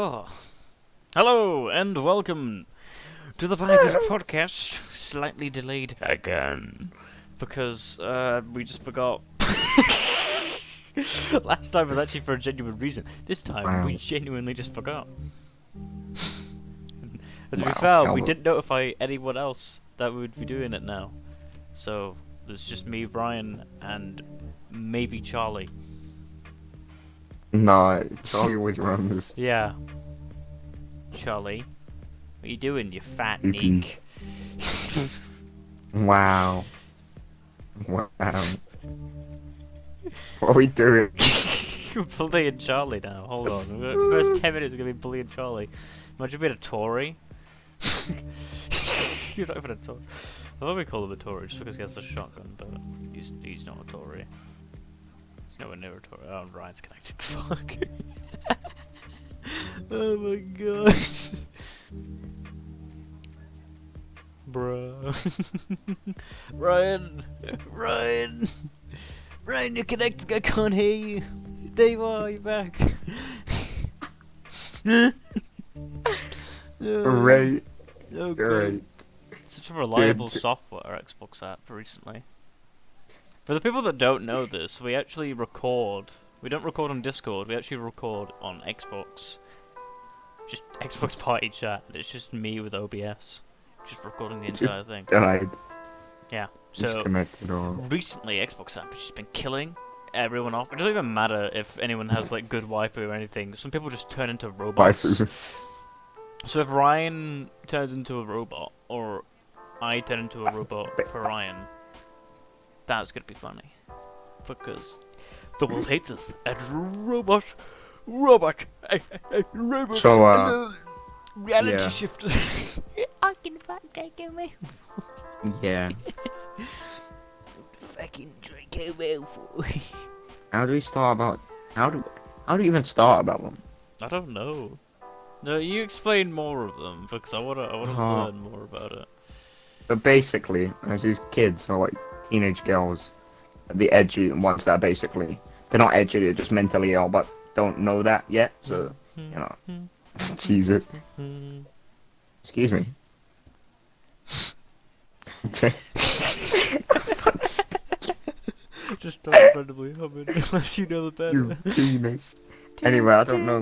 Oh, hello and welcome to the Vibes podcast. Slightly delayed again because we just forgot. Last time was actually for a genuine reason. This time we Wow. genuinely just forgot. And to be Wow. fair, we Albert. didn't notify anyone else that we would be doing it now. So there's just me, Brian, and maybe Charlie. No, Charlie always runs. Yeah, Charlie. What are you doing, you fat Creepy. neek? Wow. Wow. What are we doing? We're bullying Charlie now. Hold on. The first 10 minutes are going to be bullying Charlie. Imagine being a Tory. He's not even a Tory. I thought we call him a Tory just because he has a shotgun, but he's not a Tory. He's nowhere near a Tory. Oh, Ryan's connected. Fuck. Oh my god. Bruh. Ryan! Ryan! Ryan, you're connected, I can't hear you. There you are, you're back. Great. Oh, Great. such a reliable Good. software Xbox app recently. For the people that don't know this, we actually record. We don't record on Discord, we actually record on Xbox. Just Xbox Party Chat. It's just me with OBS. Just recording the entire thing. Died. Yeah. So Disconnected or... recently, Xbox app has just been killing everyone off. It doesn't even matter if anyone has like good Wi-Fi or anything. Some people just turn into robots. Waifu. So if Ryan turns into a robot, or I turn into a robot for Ryan, that's gonna be funny. Because the world hates us. And robot, robots, So, reality yeah. shifters. I can fucking me. Yeah. Fucking Draco Malfoy. How do we start about... How do we even start about them? I don't know. No, you explain more of them because I wanna learn more about it. But basically, as these kids are like teenage girls, the edgy ones that are basically... They're not edgy, they're just mentally ill, but don't know that yet, so, you know. Jesus. Excuse me. Just start randomly humming unless you know the You better. penis. Anyway, I don't know.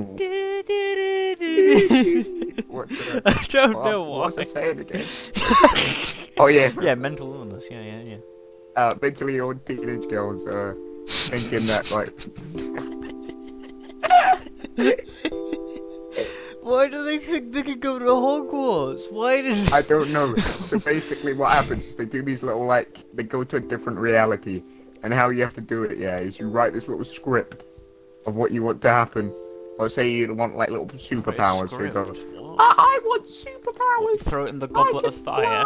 What's that? I don't know What why. was I saying again? Oh yeah. Yeah, mental illness. Yeah. Mentally ill teenage girls thinking that like Why do they think they can go to Hogwarts? Why does... I don't know. So basically, what happens is they do these little like they go to a different reality, and how you have to do it, yeah, is you write this little script of what you want to happen. Or say you want like little superpowers, so you go, I want superpowers. Throw it in the goblet of fire.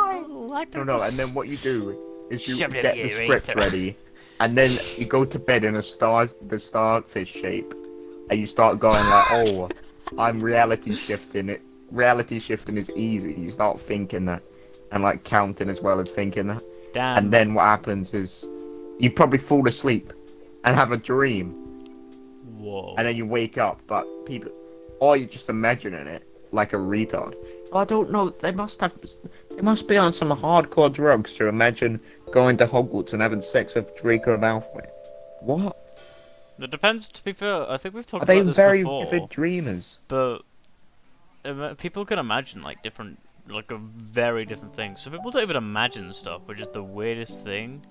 No, and then what you do is you Shove it get in the your script ether. ready, and then you go to bed in the starfish shape, and you start going like, oh, I'm reality shifting. Reality shifting is easy. You start thinking that, and like counting as well as thinking that. Damn. And then what happens is, you probably fall asleep, and have a dream, Whoa. and then you wake up, but people, or you're just imagining it like a retard. I don't know. They must be on some hardcore drugs to imagine going to Hogwarts and having sex with Draco Malfoy. What? It depends, to be fair. I think we've talked Are they about this very before. vivid dreamers? But people can imagine like different, like a very different things. So people don't even imagine stuff, which is the weirdest thing.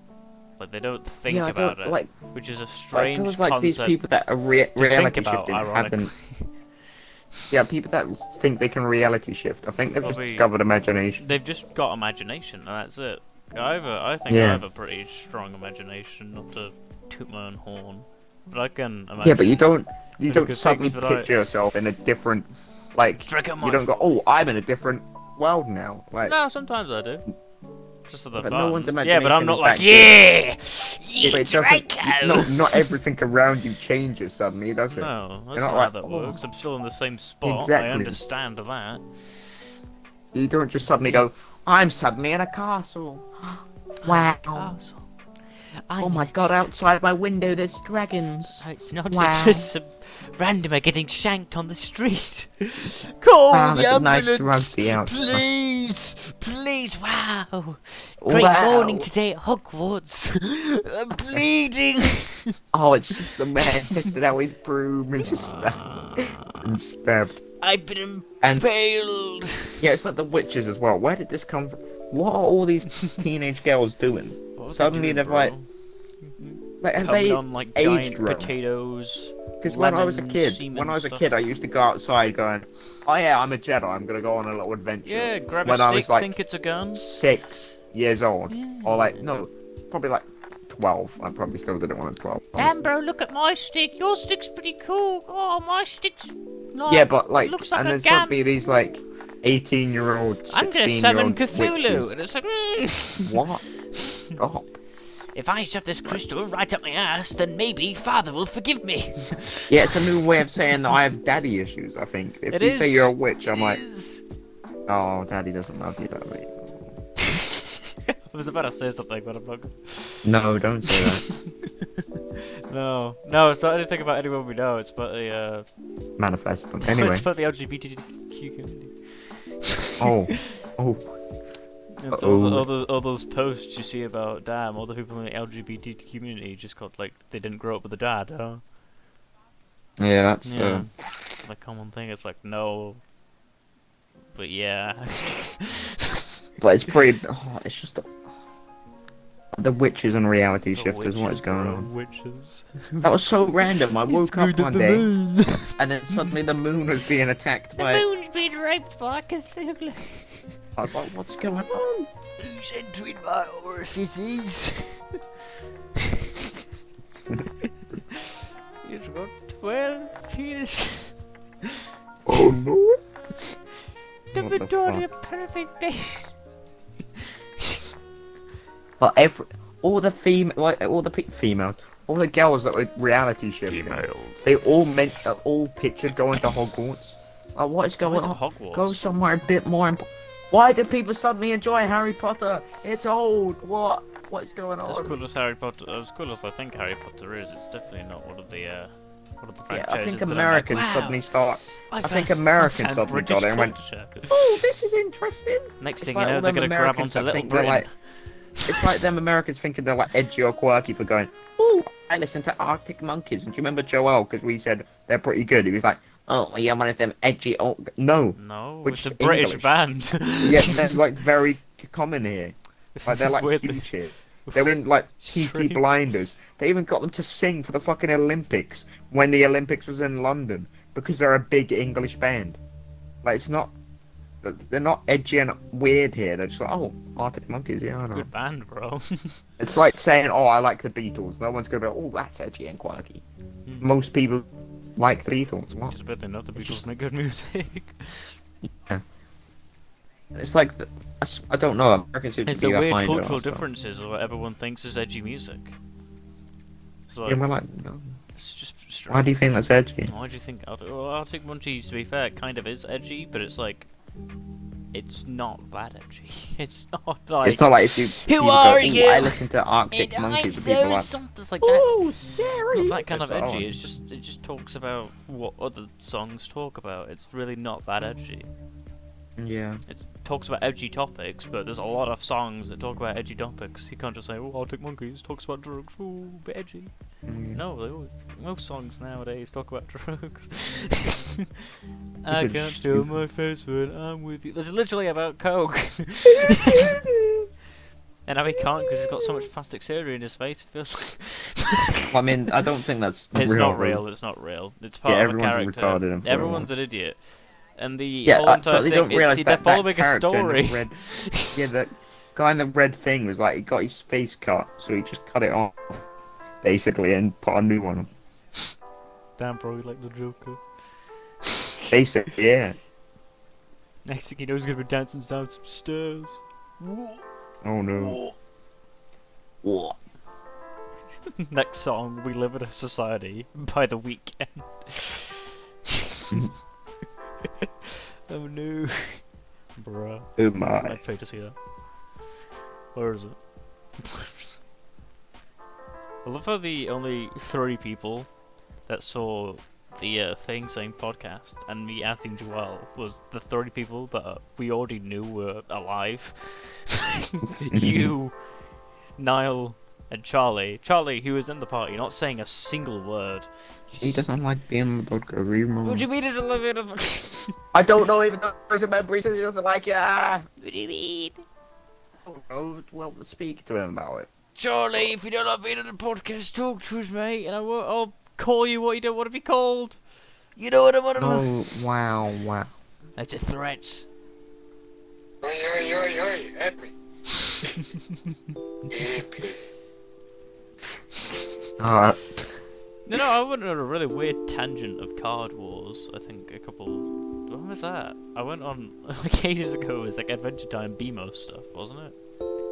Like they don't think Yeah, I about don't it, like. which is a But it strange feels like concept these people that are to think reality about. shifting Ironically, haven't. Yeah, people that think they can reality shift. I think they've just Probably- discovered imagination. they've just got imagination, and that's it. I think I Yeah. have a pretty strong imagination, not to toot my own horn, but I can imagine. Yeah, but you don't good suddenly things, but I- picture yourself in a different, like, Draco you don't go, Malfoy. oh, I'm in a different world now. Like, No, sometimes I do. Just for the But fun. no one's Yeah, but I'm imagination not is like, that yeah, but it doesn't. Draco. No, not everything around you changes suddenly, does it? No, that's You're not not how like, that "Oh." works. I'm still in the same spot. I Exactly. understand that. You don't just suddenly go, I'm suddenly in a castle. Wow. Castle. Oh my god, outside my window there's dragons. It's not Wow. just some randomer getting shanked on the street. Call Wow, the there's a nice ambulance, druggy outside. please. Wow, great morning today at Hogwarts. I'm bleeding. Oh, it's just the man tested out his broom and just and stabbed. I've been And impaled. yeah, it's like the witches as well. Where did this come from? What are all these teenage girls doing? What are Suddenly they they've doing, like have coming they on like aged giant grown? potatoes. Because when I was a lemon, kid, semen I stuff. used to go outside going, "Oh yeah, I'm a Jedi. I'm gonna go on a little adventure." Yeah, grab a when I stick, was like think it's a gun. 6 years old, or like Yeah. no, probably like 12. I probably still did it when I was 12. Damn, bro, look at my stick. Your stick's pretty cool. Oh, my stick's like, Yeah, but like, looks like and a then gun. suddenly these like 18-year-old, I'm gonna summon 16-year-old Cthulhu, witches. and it's like, What? Stop. if I shove this crystal right up my ass, then maybe Father will forgive me. Yeah, it's a new way of saying that I have daddy issues. I think if It you is. say you're a witch, I'm It like, is. oh, daddy doesn't love you, does he? I was about to say something, but I'm not gonna. No, don't say that. No, it's not anything about anyone we know. It's about the Manifest them. Anyway. it's about the LGBTQ community. Oh. Oh. And so all those posts you see about, damn, all the people in the LGBT community just got like they didn't grow up with a dad, huh? Yeah, that's Yeah, the common thing. It's like no, but yeah. but it's pretty. Oh, it's just the witches and reality shifters. What is going on? Witches. That was so random. I woke up one day moon. and then suddenly the moon was being attacked The by. moon's being raped by Cthulhu. I was like, what's going on? Who's entering my orifices? He's got 12 penises. Oh no! The What the Victoria perfect base. But all the females, all the girls that were reality shifting, they all pictured going to Hogwarts. Like, what is going on? Hogwarts? Go somewhere a bit more. Why do people suddenly enjoy Harry Potter? It's old. What's going on? As cool as Harry Potter, as cool as I think Harry Potter is, it's definitely not one of the franchises. Yeah, I think that I'm Americans like, wow, suddenly start. I think found Americans suddenly British got it and went, culture. "Oh, this is interesting." Next It's thing like you know, all they're them gonna grab Americans onto that Little think they're Britain. it's like them Americans thinking they're like edgy or quirky for going, "Oh, I listen to Arctic Monkeys." And do you remember Joel? Because we said they're pretty good. He was like, "Oh, well, you're one of them edgy." Oh, no. No, Which it's a is British English. band. Yeah, they're like very common here. Like they're like Weirdly- huge here. They were in like Peaky Strange. Blinders. They even got them to sing for the fucking Olympics when the Olympics was in London because they're a big English band. Like it's not. They're not edgy and weird here. They're just like, oh, Arctic Monkeys, yeah, I know. Good band, bro. It's like saying, oh, I like the Beatles. No one's gonna be like, oh, that's edgy and quirky. Most people like the Beatles. What? Just bet they know the Beatles make good music. It's like, I don't know. Americans seem to It's be the weird behind it cultural and stuff. differences of what everyone thinks is edgy music. It's like, Yeah, we're like, no. it's just strange. Why do you think that's edgy? Why do you think Arctic Monkeys, to be fair, kind of is edgy, but it's like, it's not that edgy. It's not like. It's not like if you. Who people are go, "Ooh, you?" I listen to Arctic And Monkeys. I'm And people are so like, something like that. oh, It's scary. not that kind of It's like, edgy. oh. It just talks about what other songs talk about. It's really not that edgy. Yeah. It talks about edgy topics, but there's a lot of songs that talk about edgy topics. You can't just say, "Oh, Arctic Monkeys talks about drugs." Oh, bit edgy. No, most songs nowadays talk about drugs. I Because can't feel my face when I'm with you. It's literally about coke. And now he can't because he's got so much plastic surgery in his face. It feels like. I mean, I don't think that's It's real. not real. It's not real. It's part Yeah, of a everyone's character. retarded and Everyone's followers. an idiot. And the Yeah, whole entire but they thing don't is realize they're that following a character in story. the red. Yeah, the guy in the red thing was like, he got his face cut, so he just cut it off, basically, and put a new one on. Damn, bro, you like the Joker. Basically, yeah. Next thing you know, he's gonna be dancing down some stairs. Oh no. Next song, We Live in a Society by The Weeknd. Oh no. Bruh. Oh my. I'd pay to see that. Where is it? I love how the only 3 people that saw the thing saying podcast and me asking Joel was the 30 people that we already knew were alive. You, Niall, and Charlie. Charlie, who was in the party, not saying a single word. He doesn't like being on the podcast What anymore. do you mean he doesn't like it? What I don't know even though he's a member, he says he doesn't like it. do you mean? Oh, well, speak to him about it. Charlie, if you don't like being on the podcast, talk to us, mate, and I'll call you what you don't want to be called. You know what I want to Oh, wow. That's a threat. Oi, happy. Happy. No, I went on a really weird tangent of Card Wars. I think a couple. When was that? I went on like ages ago. It was like Adventure Time BMO stuff, wasn't it?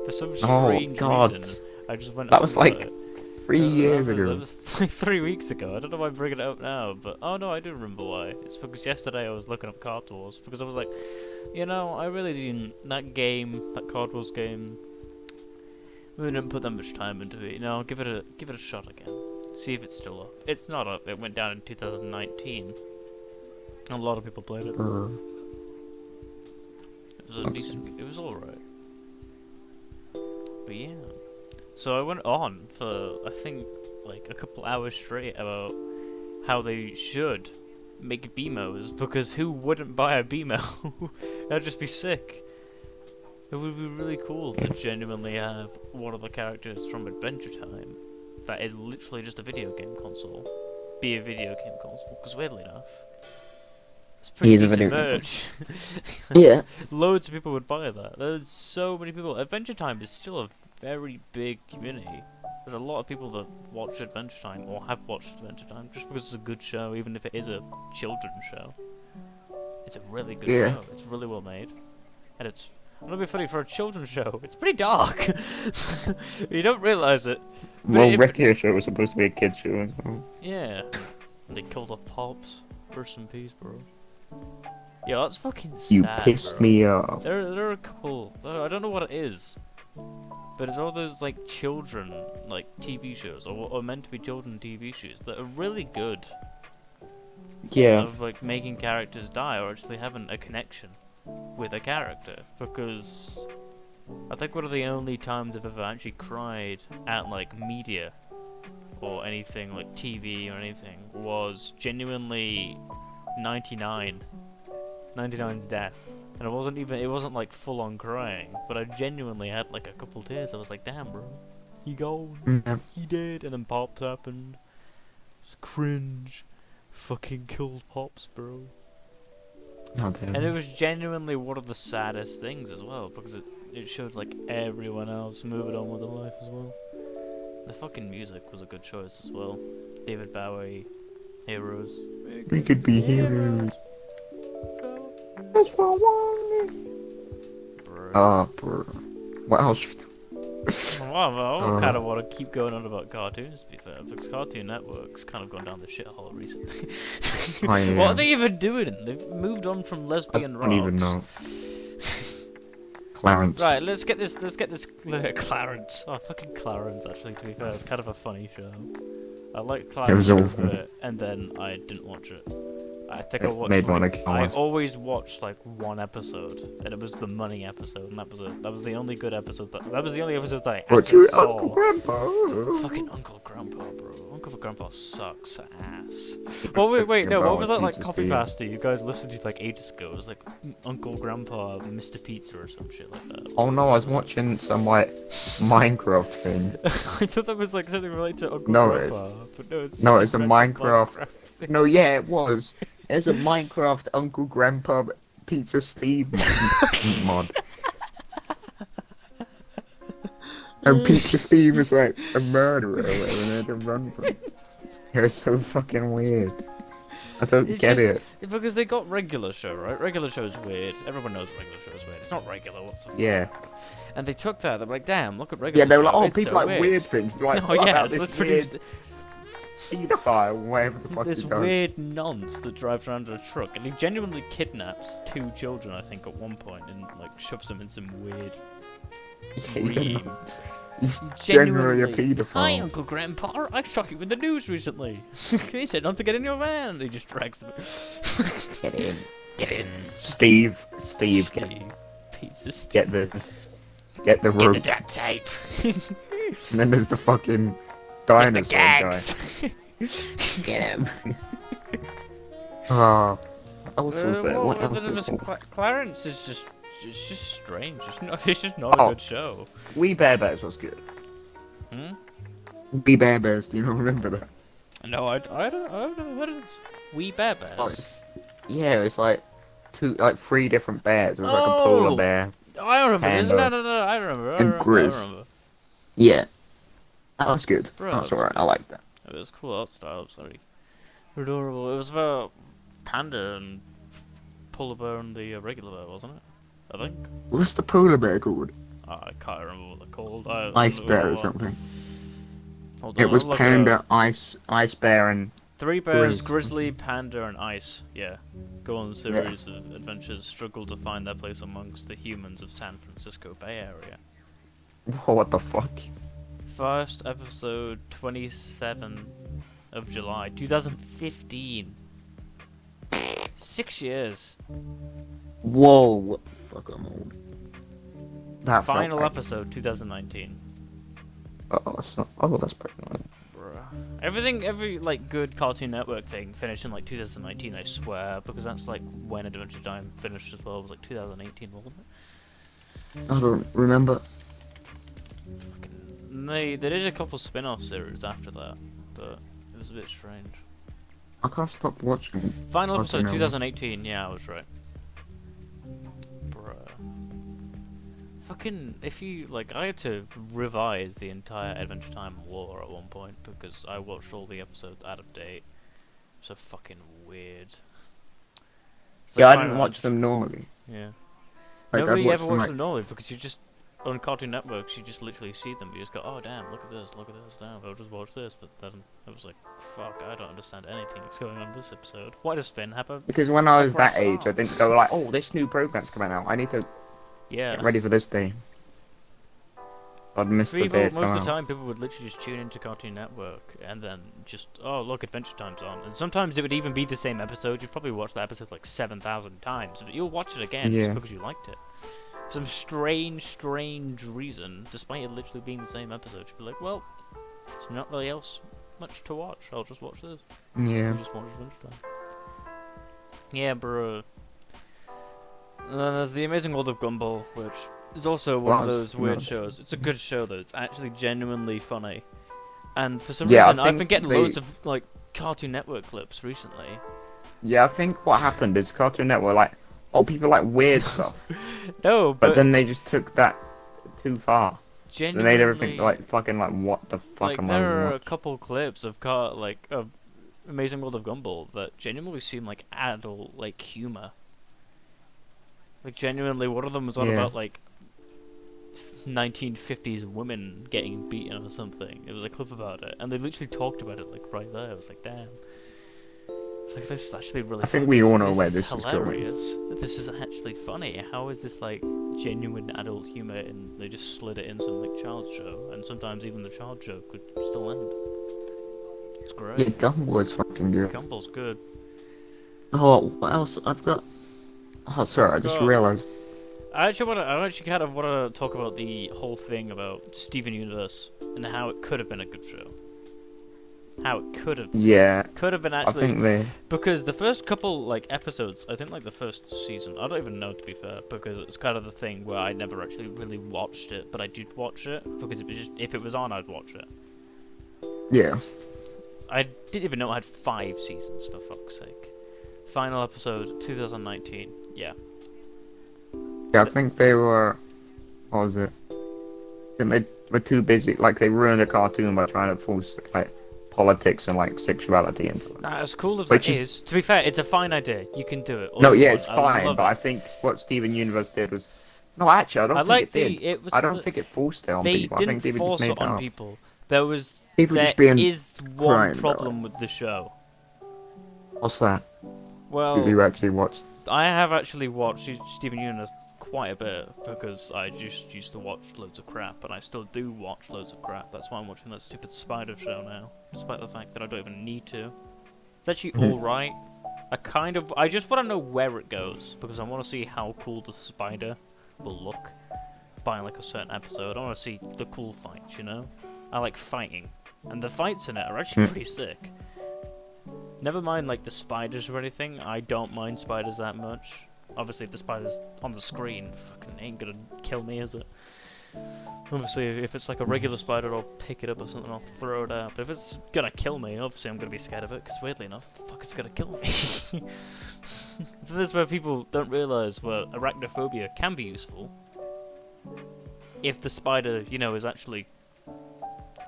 For some strange God. reason, I just went. That was over like it. 3 years That ago. was like 3 weeks ago. I don't know why I'm bringing it up now, but oh no, I do remember why. It's because yesterday I was looking up Card Wars because I was like, I really didn't that Card Wars game. We didn't put that much time into it. Give it a shot again. See if it's still up. It's not up. It went down in 2019. A lot of people played it. It was a decent. It was all right. But yeah. So I went on for I think like a couple hours straight about how they should make BMOs because who wouldn't buy a BMO? That'd just be sick. It would be really cool to genuinely have one of the characters from Adventure Time that is literally just a video game console be a video game console. Because weirdly enough, it's pretty He's a decent video game merch. Yeah. Loads of people would buy that. There's so many people. Adventure Time is still a very big community. There's a lot of people that watch Adventure Time or have watched Adventure Time just because it's a good show, even if it is a children's show. It's a really good show. It's really well made, and it's. I'm gonna be funny for a children's show. It's pretty dark. You don't realize it. Well, Regular Show was supposed to be a kid's show as well. Yeah. And they killed off Pops. Rest in peace, bro. Yeah, that's fucking sad. You pissed bro. me off. There are a couple. I don't know what it is, but it's all those like children like TV shows or meant to be children TV shows that are really good. Yeah. Of like making characters die or actually having a connection with a character, because I think one of the only times I've ever actually cried at like media or anything like TV or anything was genuinely 99's death, and it wasn't like full on crying, but I genuinely had like a couple tears. I was like, damn bro, he gone, he dead, and then Pops happened. It's cringe. Fucking killed Pops, bro. And it was genuinely one of the saddest things as well, because it showed like everyone else moving on with their life as well. The fucking music was a good choice as well. David Bowie, Heroes. We could be heroes. Just for one. Bro. What else? Well, I kind of want to keep going on about cartoons, to be fair, because Cartoon Network's kind of gone down the shithole recently. Oh, yeah. What are they even doing? They've moved on from lesbian I don't even rocks. know. Clarence. Right, let's get this Clarence. Oh, fucking Clarence, actually, to be fair. It's kind of a funny show. I like Clarence It was a awful. bit, and then I didn't watch it. I think I It watched made one like, account. I always watched like one episode, and it was the money episode, and that was the only good episode that was the only episode that I What actually you saw. Uncle Grandpa? Fucking Uncle Grandpa, bro. Uncle Grandpa sucks ass. Well, wait, no, what was that like copy pasta you guys listened to like ages ago? It was like Uncle Grandpa, Mr. Pizza or some shit like that. Oh no, I was watching some like Minecraft thing. I thought that was like something related to Uncle No, Grandpa, but no, it's No, just it's a random Minecraft. No, yeah, it was. There's a Minecraft Uncle Grandpa Pizza Steve mod. And Pizza Steve is like a murderer or whatever, and they had to run from it. It was so fucking weird. I don't It's get just- it. Because they got regular show, right? Regular show's weird. Everyone knows regular show's weird. It's not regular. What's the fuck? Yeah. And they took that. They're like, damn, look at regular. Yeah, they were like, show, oh, it's people so like weird things. They're like, No, what yeah, about so this let's produce weird pedophile, whatever the fuck this he does. weird nonce that drives around in a truck, and he genuinely kidnaps 2 children, I think, at one point, and like shoves them in some weird Yeah, Dream. he's generally a Hi, paedophile. Uncle Grandpa. I saw you in the news recently. He said not to get in your van. He just drags them. Get in. Get in. Steve, Steve. Pizza get Steve. the Get the rope. duct tape. And then there's the fucking Get the dinosaur guy. gags. Get him. Oh, what else was there? What else was there? Clarence is it's just strange. It's just not a Oh. good show. We Bear Bears was good. Hmm? We Bear Bears, do you not remember that? No, I've never heard of this. We Bear Bears. Oh, it's like three different bears. There was like a polar Oh! bear. I remember this. Panda, No, I remember. and Grizz. Yeah, that was good. Bro, That was alright. I liked that. it was cool art style. Sorry. Adorable. It was about Panda and Polar Bear and the regular bear, wasn't it? I think. What's the polar bear called? I can't remember what they're called. Ice bear or something. Hold on, It was I'll look it Panda, up. Ice Bear, and 3 bears, Grizz. Grizzly, Panda, and Ice. Yeah. Go on a series of adventures, struggle to find their place amongst the humans of San Francisco Bay Area. Whoa, what the fuck? First episode, 27 of July, 2015. 6 years. Whoa, what the fuck? I'm old. That felt Final like- episode, 2019. that's pretty nice. Bruh. Every like good Cartoon Network thing finished in like 2019, I swear, because that's like when Adventure Time finished as well. It was like 2018, wasn't it? I don't remember. Fucking, they did a couple spin-off series after that, but it was a bit strange. I can't stop watching. Final Cartoon episode Network. 2018. Yeah, I was right. Bruh. Fucking, if you like, I had to revise the entire Adventure Time lore at one point because I watched all the episodes out of date. So fucking weird. It's Yeah, like I trying didn't to watch them normally. Yeah. Like, Nobody I'd watch ever them, watched like- them normally because you just on Cartoon Networks you just literally see them. You just go, oh damn, look at this, damn, I'll just watch this. But then I was like, fuck, I don't understand anything that's going on in this episode. Why does Finn have a Because when I was Upright that age, I star. didn't go like, oh, this new program's coming out. I need to yeah? get ready for this day. I'd miss the day People, it most come of the out. time, people would literally just tune into Cartoon Network and then just, oh look, Adventure Time's on. And sometimes it would even be the same episode. You'd probably watch that episode like 7,000 times, but you'll watch it again just Yeah. because you liked it. For some strange reason, despite it literally being the same episode, you'd be like, well, there's not really else much to watch. I'll just watch this. Yeah. You just watch Adventure Time. Yeah, bro. And then there's The Amazing World of Gumball, which is also one Well, of those it's weird not- shows. It's a good show though. It's actually genuinely funny. And for some Yeah, I reason, I've been think getting they- loads of like Cartoon Network clips recently. Yeah, I think what happened is Cartoon Network like, oh, people like weird stuff, No, but but then they just took that too far. They genuinely, made everything like fucking like, what the fuck like am I there are a watching? couple clips of of Amazing World of Gumball that genuinely seem like adult like humor. Like genuinely, one of them was on Yeah. about like 1950s women getting beaten or something. It was a clip about it, and they literally talked about it like right there. I was like, damn. It's like this is actually really. I think fucking we all know funny. where This this is going. hilarious. This is actually funny. How is this like genuine adult humor, and they just slid it in some like child show, and sometimes even the child joke could still end. It's great. Yeah, Gumball is fucking good. Gumball's good. Oh, what else? I've got. Oh, sorry, I just God. realised. I actually kind of want to talk about the whole thing about Steven Universe and how it could have been a good show. How it could have Yeah, been I actually think they. because the first couple like episodes, I think like the first season, I don't even know to be fair because it's kind of the thing where I never actually really watched it, but I did watch it because it was just if it was on I'd watch it. Yeah. I didn't even know it had 5 seasons for fuck's sake. Final episode 2019. Yeah. Yeah, I think they were. What was it? I think they were too busy. Like, they ruined the cartoon by trying to force, like, politics and, like, sexuality into it. Nah, as cool as Which that is- is, to be fair, it's a fine idea. You can do it. all No, you yeah, want. it's I fine, love but it. I think what Steven Universe did was. No, actually, I don't I think like it did. it was I don't the- think it forced it on they people. I didn't think people force just it made on up. people. There was People there just being is one crying about problem with the show. What's that? Well, You actually watched? I have actually watched Steven Universe quite a bit because I just used to watch loads of crap, and I still do watch loads of crap. That's why I'm watching that stupid spider show now, despite the fact that I don't even need to. It's actually alright. I just want to know where it goes, because I want to see how cool the spider will look by like a certain episode. I want to see the cool fights, you know? I like fighting, and the fights in it are actually pretty sick. Never mind like the spiders or anything, I don't mind spiders that much. Obviously if the spider's on the screen, fucking ain't gonna kill me, is it? Obviously if it's like a regular spider, I'll pick it up or something, I'll throw it out. But if it's gonna kill me, obviously I'm gonna be scared of it, because weirdly enough, the fuck is gonna kill me? This is where people don't realise where arachnophobia can be useful. If the spider, you know, is actually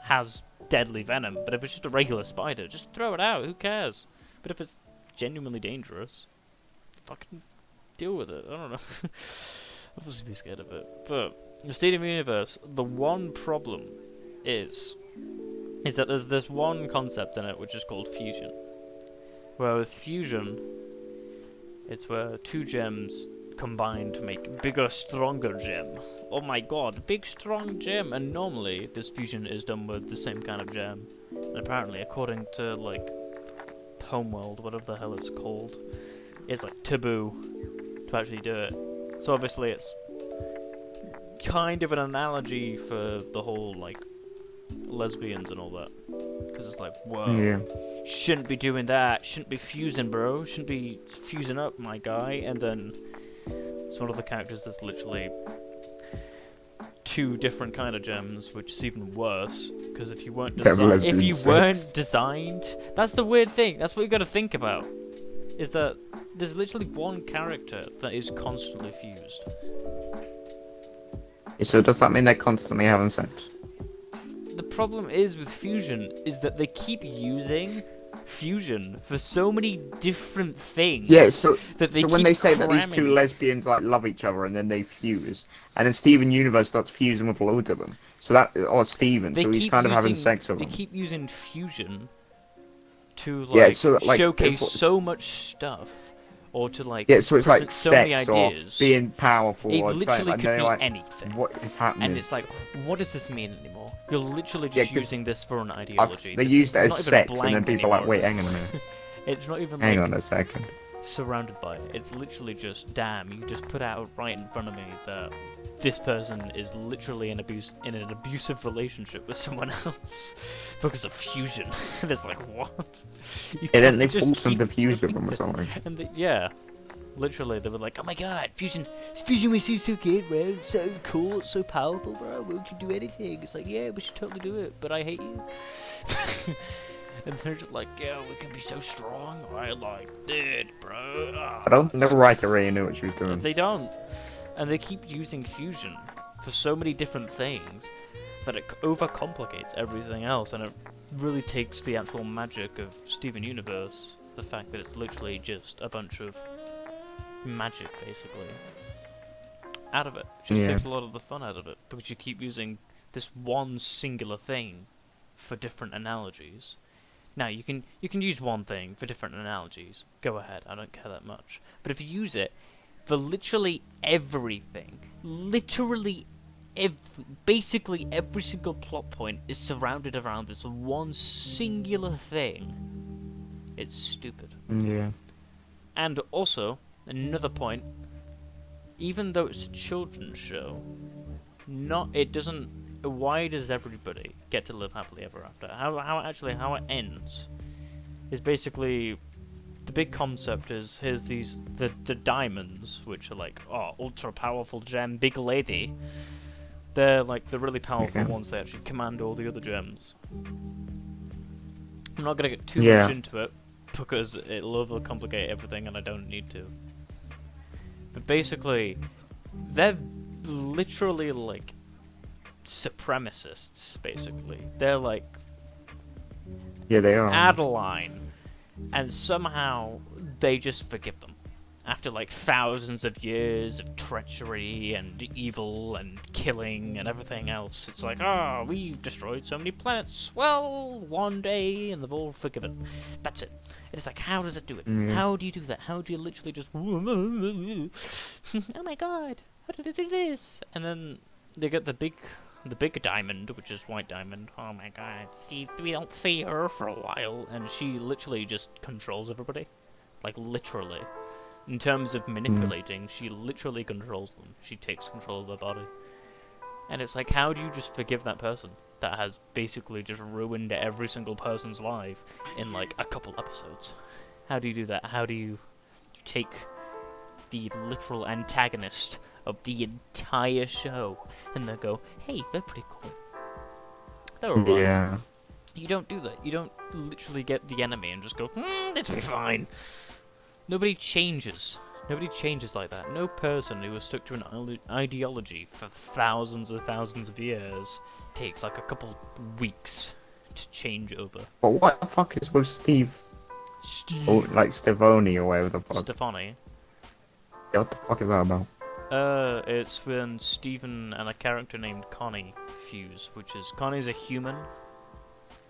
has deadly venom, but if it's just a regular spider, just throw it out, who cares? But if it's genuinely dangerous, fucking deal with it, I don't know. Obviously be scared of it. But in Steven Universe, the one problem is that there's one concept in it which is called fusion. Where with fusion, it's where two gems combine to make bigger, stronger gem. Oh my god, big, strong gem! And normally, this fusion is done with the same kind of gem. And apparently, according to, like, Homeworld, whatever the hell it's called, it's, like, taboo to actually do it. So obviously, it's kind of an analogy for the whole, like, lesbians and all that. Because it's like, whoa, shouldn't be doing that, shouldn't be fusing, bro, shouldn't be fusing up, my guy, and then it's one of the characters that's literally two different kind of gems, which is even worse, because if you weren't designed, that's the weird thing, that's what you gotta think about, is that there's literally one character that is constantly fused. So does that mean they're constantly having sex? The problem is with fusion is that they keep using fusion for so many different things. Yeah, so when they say cramming. that these two lesbians like love each other and then they fuse, and then Steven Universe starts fusing with loads of them. So that, or Steven, so he's kind of having sex with them. They keep using fusion to like, showcase so much stuff. Or to like, so it's like so sex many ideas. Or being powerful. It or literally like, could be like, anything. What is happening? And it's like, what does this mean anymore? You're literally just using this for an ideology. They used it as sex, and then people are like, wait, hang on a minute. It's not even hang on a second. Surrounded by it. It's literally just, damn, you just put out right in front of me that this person is literally in an abusive relationship with someone else because of fusion. And it's like, what? And then they forced them to fuse with them or something. And yeah. Literally, they were like, oh my god, fusion was so good, bro, it's so cool, it's so powerful, bro, we can do anything. It's like, yeah, we should totally do it, but I hate you. And they're just like, yeah, we can be so strong. I like it, bro. I don't know, the writer really knew what she was doing. They don't. And they keep using fusion for so many different things that it overcomplicates everything else, and it really takes the actual magic of Steven Universe, the fact that it's literally just a bunch of magic, basically, out of it. It just takes a lot of the fun out of it, because you keep using this one singular thing for different analogies. Now, you can use one thing for different analogies. Go ahead, I don't care that much. But if you use it for literally everything, basically every single plot point is surrounded around this one singular thing, it's stupid. Yeah. And also, another point, even though it's a children's show, why does everybody get to live happily ever after? How it ends is basically, the big concept is, here's the diamonds, which are like, oh, ultra powerful gem, big lady. They're like the really powerful ones, they actually command all the other gems. I'm not gonna get too much into it, because it'll overcomplicate everything and I don't need to. But basically, they're literally like supremacists, basically. They're like, yeah, they are Adeline, and somehow they just forgive them after like thousands of years of treachery and evil and killing and everything else. It's like, oh, we've destroyed so many planets. Well, one day, and they've all forgiven. That's it. It's like, how does it do it? Yeah. How do you do that? How do you literally just, oh my god, how did it do this? And then they get the big diamond, which is white diamond. Oh my god, we don't see her for a while, and she literally just controls everybody, like literally. In terms of manipulating, she literally controls them. She takes control of their body. And it's like, how do you just forgive that person that has basically just ruined every single person's life in like a couple episodes? How do you do that? How do you take the literal antagonist of the entire show and then go, hey, they're pretty cool. They're alright. Yeah. You don't do that. You don't literally get the enemy and just go, it'll be fine. Nobody changes. Nobody changes like that. No person who has stuck to an ideology for thousands of years takes like a couple weeks to change over. But what the fuck is with Steve? Or like Stevoni or whatever the fuck. Stefani. Yeah, what the fuck is that about? It's when Stephen and a character named Connie fuse, which is Connie's a human.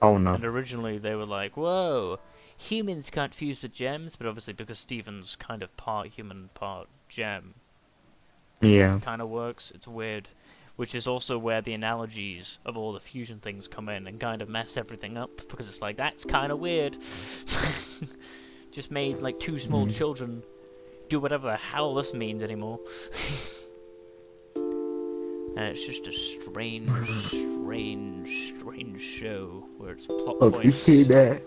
Oh no. And originally they were like, whoa, humans can't fuse with gems, but obviously because Stephen's kind of part human, part gem, Yeah. kind of works. It's weird. Which is also where the analogies of all the fusion things come in and kind of mess everything up, because it's like, that's kind of weird. Just made like two small children do whatever the hell this means anymore. And it's just a strange show where it's plot points. You see that?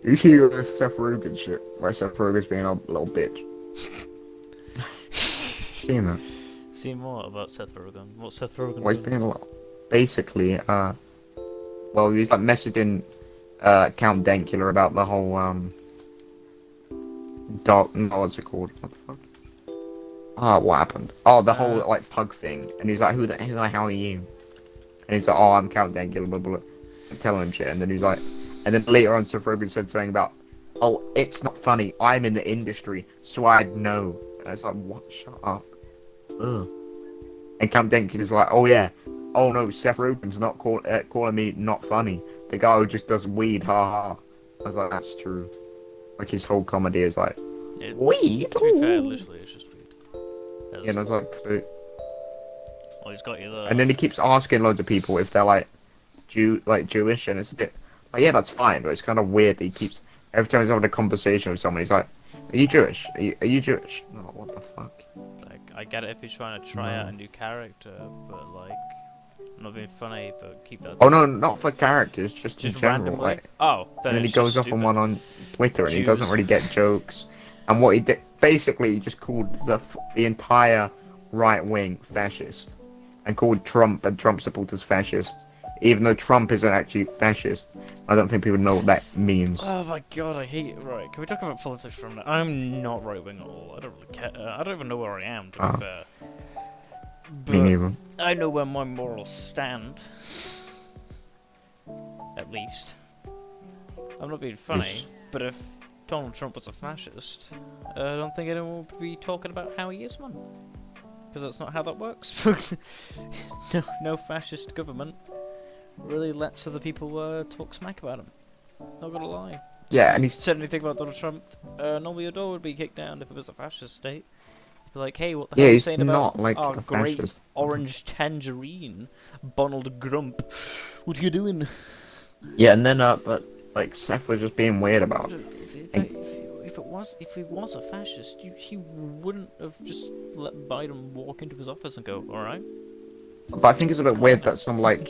You see the Seth Rogen shit, where Seth Rogen's being a little bitch. Seen that? See more about Seth Rogen. What's Seth Rogen Well, he's doing? being a little... Basically, well, he was like messaging Count Dankula about the whole dog. No, what's it called? What the fuck? What happened? Oh, the whole Seth. like pug thing. And he's like, who the hell are you? And he's like, oh, I'm Count Dankula, blah blah blah. And telling him shit. And then he's like, and then later on, Seth Rogen said something about, oh, it's not funny. I'm in the industry, so I'd know. And it's like, what? Shut up. Ugh. And Count Dankula's like, oh yeah. Oh no, Seth Rogen's not calling me not funny. The guy who just does weed, ha ha. I was like, that's true. Like his whole comedy is like, weed. To be fair, literally, it's just weed. Yeah, and I was like, Well, he's got you there. and then he keeps asking loads of people if they're like Jewish, and it's a bit like, yeah, that's fine, but it's kind of weird that he keeps every time he's having a conversation with someone, he's like, are you Jewish? Are you Jewish? No, what the fuck? Like, I get it if he's trying to try out a new character, but like, I'm not being funny, but keep that. Oh no, not for characters, just in general. randomly. Like, Oh, and then he it's goes just off on stupid. one on Twitter, and he Jews. doesn't really get jokes. And what he did, basically, he just called the entire right wing fascist, and called Trump and Trump supporters fascists, even though Trump isn't actually fascist. I don't think people know what that means. Oh my god, I hate it. Right, can we talk about politics for a minute? I'm not right wing at all. I don't really care. I don't even know where I am, to be fair. Me But neither. I know where my morals stand. At least. I'm not being funny, Yes. but if Donald Trump was a fascist, I don't think anyone would be talking about how he is one. Because that's not how that works. No fascist government really lets other people talk smack about him. Not gonna lie. Yeah, and he's Said anything about Donald Trump, normally your door would be kicked down if it was a fascist state. Be like, hey, what the hell are you he's saying about not like our a great fascist. orange tangerine, Donald Grump? What are you doing? Yeah, and then but like Seth was just being weird about it. If he was a fascist, he wouldn't have just let Biden walk into his office and go, all right. But I think it's a bit weird that some like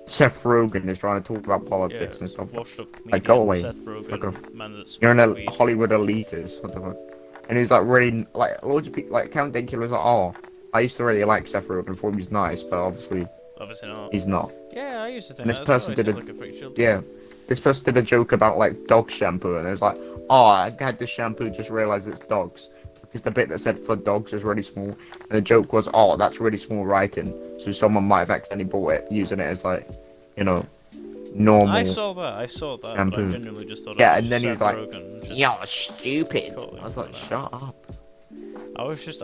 Seth Rogen is trying to talk about politics and stuff. Washed up comedian, Like, go away. Seth Fuck Rogen, off. man that You're smokes an weed. Hollywood elitist. What the fuck? And he's like really like loads of people like Count Dankula was like, oh, I used to really like Seth Rogen, thought he was nice, but obviously Obviously not. he's not. Yeah, I used to think And this that as well. person He did seemed a- like a pretty chill dude. Yeah, this person did a joke about like dog shampoo, and it was like, oh, I had this shampoo, just realised it's dogs. Because the bit that said for dogs is really small, and the joke was, oh, that's really small writing, so someone might have accidentally bought it, using it as like, you know, normal. I saw that, but I shampoo. genuinely just thought Yeah, it was and then he was Seth like, Rogen just you're stupid. calling I was for like, that. shut up. I was just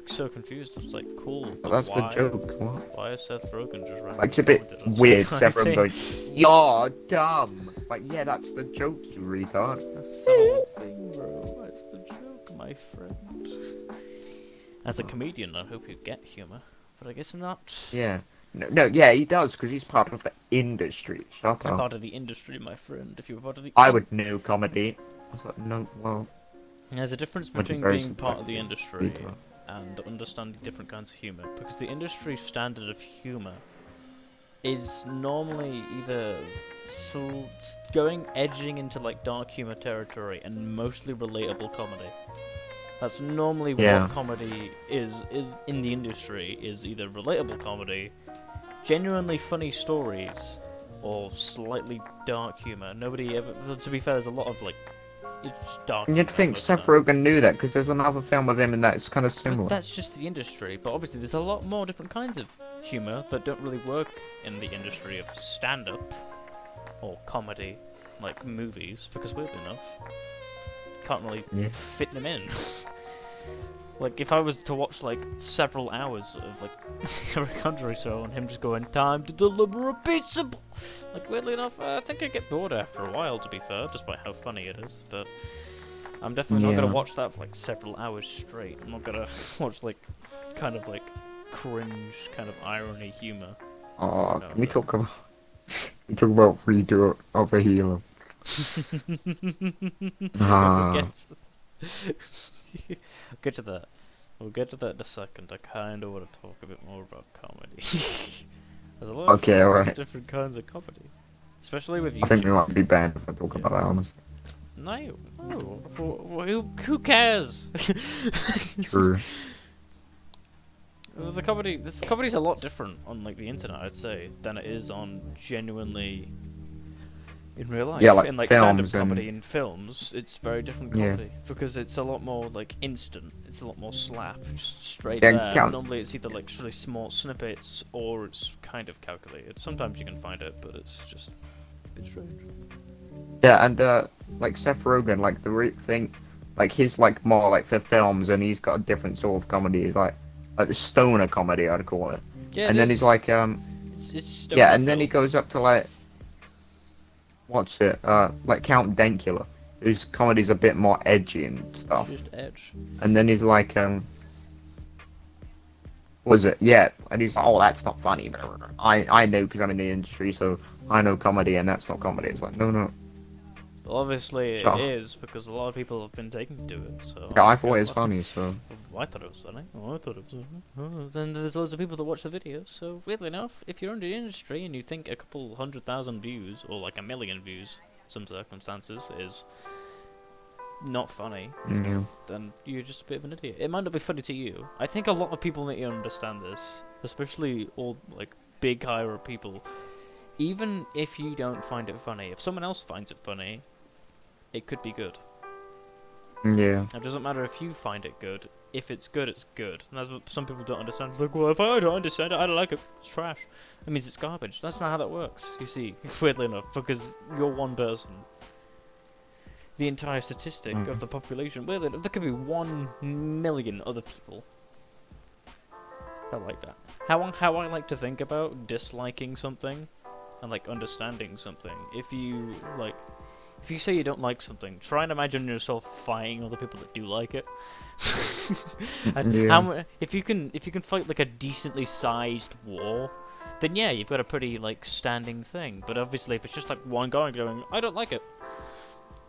so confused. I was like, cool, But but that's the why? joke. What? Why is Seth Rogen just Like, randomly it's a bit commented on some weird. guy Seth Rogen thing? going, "You're dumb." Like, yeah, that's the joke, you retard. That's the whole thing, bro. That's the joke, my friend. As a comedian, I hope you get humor, but I guess not. Yeah. No, yeah, he does, because he's part of the industry. Shut I'm up. part of the industry, my friend. If you were part of the I would know comedy. I was like, no, well, There's a difference comedy's between very being part of the subjective. industry and understanding different kinds of humor, because the industry standard of humor is normally either going edging into like dark humor territory and mostly relatable comedy. That's normally Yeah. what comedy is in the industry, is either relatable comedy, genuinely funny stories, or slightly dark humor. Nobody ever, to be fair, there's a lot of like it's dark And humor you'd on think most of Seth them. Rogen knew that, because there's another film of him and that's kind of But similar. that's just the industry. But obviously, there's a lot more different kinds of humor that don't really work in the industry of stand-up or comedy, like movies, because weirdly enough, can't really Yeah. fit them in. Like, if I was to watch like several hours of like a country show and him just going, "Time to deliver a pizza," like weirdly enough, I think I'd get bored after a while. To be fair, despite how funny it is, but. I'm definitely not Yeah. gonna watch that for like several hours straight. I'm not gonna watch like kind of like cringe, kind of irony humor. Oh, No, can we no. talk about we talk about Fredo of a Healer? We'll Ah. get to that. We'll get to that in a second. I kind of want to talk a bit more about comedy. There's a lot Okay, of alright. different kinds of comedy, especially with I think we YouTube. might be banned if I talk Yeah. about that, honestly. No, who cares? True. The comedy's a lot different on like the internet, I'd say, than it is on genuinely in real life. Yeah, like in like films stand-up and- comedy in films, it's very different Yeah. comedy because it's a lot more like instant. It's a lot more slap, just straight Yeah, there. count- Normally, it's either like really small snippets or it's kind of calculated. Sometimes you can find it, but it's just a bit strange. Yeah, and like Seth Rogen, like the thing, like his like more like for films, and he's got a different sort of comedy. He's like the stoner comedy, I'd call it. Yeah, And it then is. he's like It's yeah, stoner and then he goes films. up to like what's it like Count Dankula, whose comedy's a bit more edgy and stuff. Just edge. And then he's like was it? Yeah, and he's like, oh, that's not funny. I know because I'm in the industry, so I know comedy, and that's not comedy. It's like, no. Well, obviously Sure. it is because a lot of people have been taking to it. So Yeah, I I'm thought gonna it was laugh. funny, so I thought it was funny. Oh, I thought it was funny. Oh, then there's loads of people that watch the videos. So weirdly enough, if you're in the industry and you think a couple 100,000 views or like 1,000,000 views, some circumstances is not funny, yeah. then you're just a bit of an idiot. It might not be funny to you. I think a lot of people need to understand this, especially all like big higher up people. Even if you don't find it funny, if someone else finds it funny, it could be good. Yeah. It doesn't matter if you find it good. If it's good, it's good. And that's what some people don't understand. It's like, well, if I don't understand it, I don't like it. It's trash. That means it's garbage. That's not how that works, you see, weirdly enough, because you're one person. The entire statistic of the population, weirdly enough, there could be 1,000,000 other people that like that. How I like to think about disliking something and, like, understanding something. If you say you don't like something, try and imagine yourself fighting other people that do like it. And Yeah. if you can fight like a decently sized war, then yeah, you've got a pretty like standing thing. But obviously, if it's just like one guy going, I don't like it,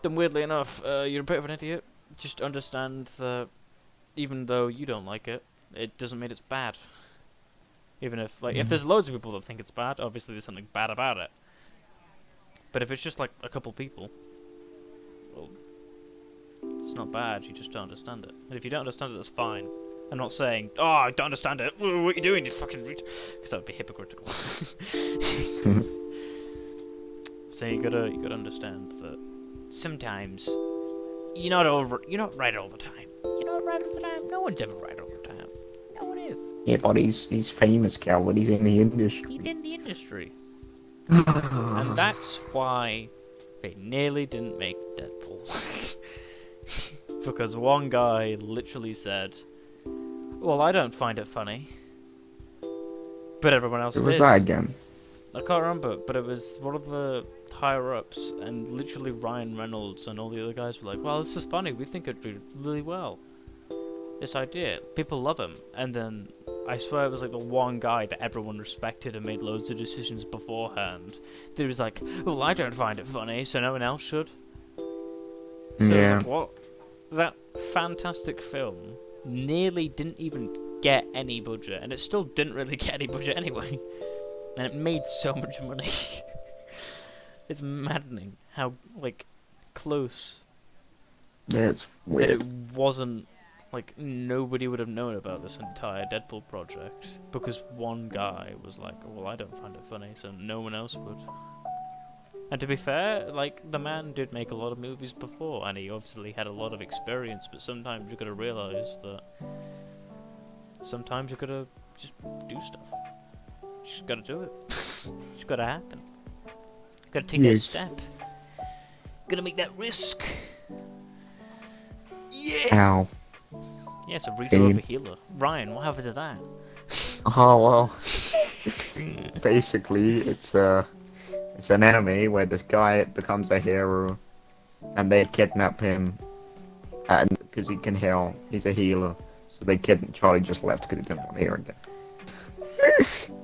then weirdly enough, you're a bit of an idiot. Just understand that even though you don't like it, it doesn't mean it's bad. Even if if there's loads of people that think it's bad, obviously there's something bad about it. But if it's just like a couple people, well, it's not bad, you just don't understand it. And if you don't understand it, that's fine. I'm not saying, oh, I don't understand it, what are you doing, you fucking because that would be hypocritical. So you gotta understand that sometimes you're not right all the time. You're not right all the time. No one's ever right all the time. No one is. Yeah, but he's famous, Calvin. He's in the industry. He's in the industry. And that's why they nearly didn't make Deadpool. Because one guy literally said, Well, I don't find it funny, but everyone else Who was did. that again? I can't remember, but it was one of the higher ups, and literally Ryan Reynolds and all the other guys were like, "Well, this is funny. We think it'd do really well. This idea, people love him." And then I swear it was like the one guy that everyone respected and made loads of decisions beforehand. That was like, "Well, I don't find it funny, so no one else should." So it was Yeah. like, what? That fantastic film nearly didn't even get any budget, and it still didn't really get any budget anyway. And it made so much money. It's maddening how, like, close Yeah, it's that it weird. wasn't. Like, nobody would have known about this entire Deadpool project because one guy was like, "Well, I don't find it funny, so no one else would." And to be fair, like, the man did make a lot of movies before, and he obviously had a lot of experience, but sometimes you gotta realize that sometimes you gotta just do stuff. You just gotta do it. It's gotta happen. You gotta take that Yes. step. Gotta make that risk. Yeah! Ow. Yeah, so reader Pain. over healer. Ryan, what happened to that? Oh well. Basically, it's an enemy where this guy becomes a hero, and they kidnap him, and because he can heal, he's a healer. So they kidnap. Charlie just left because he didn't want to hear again.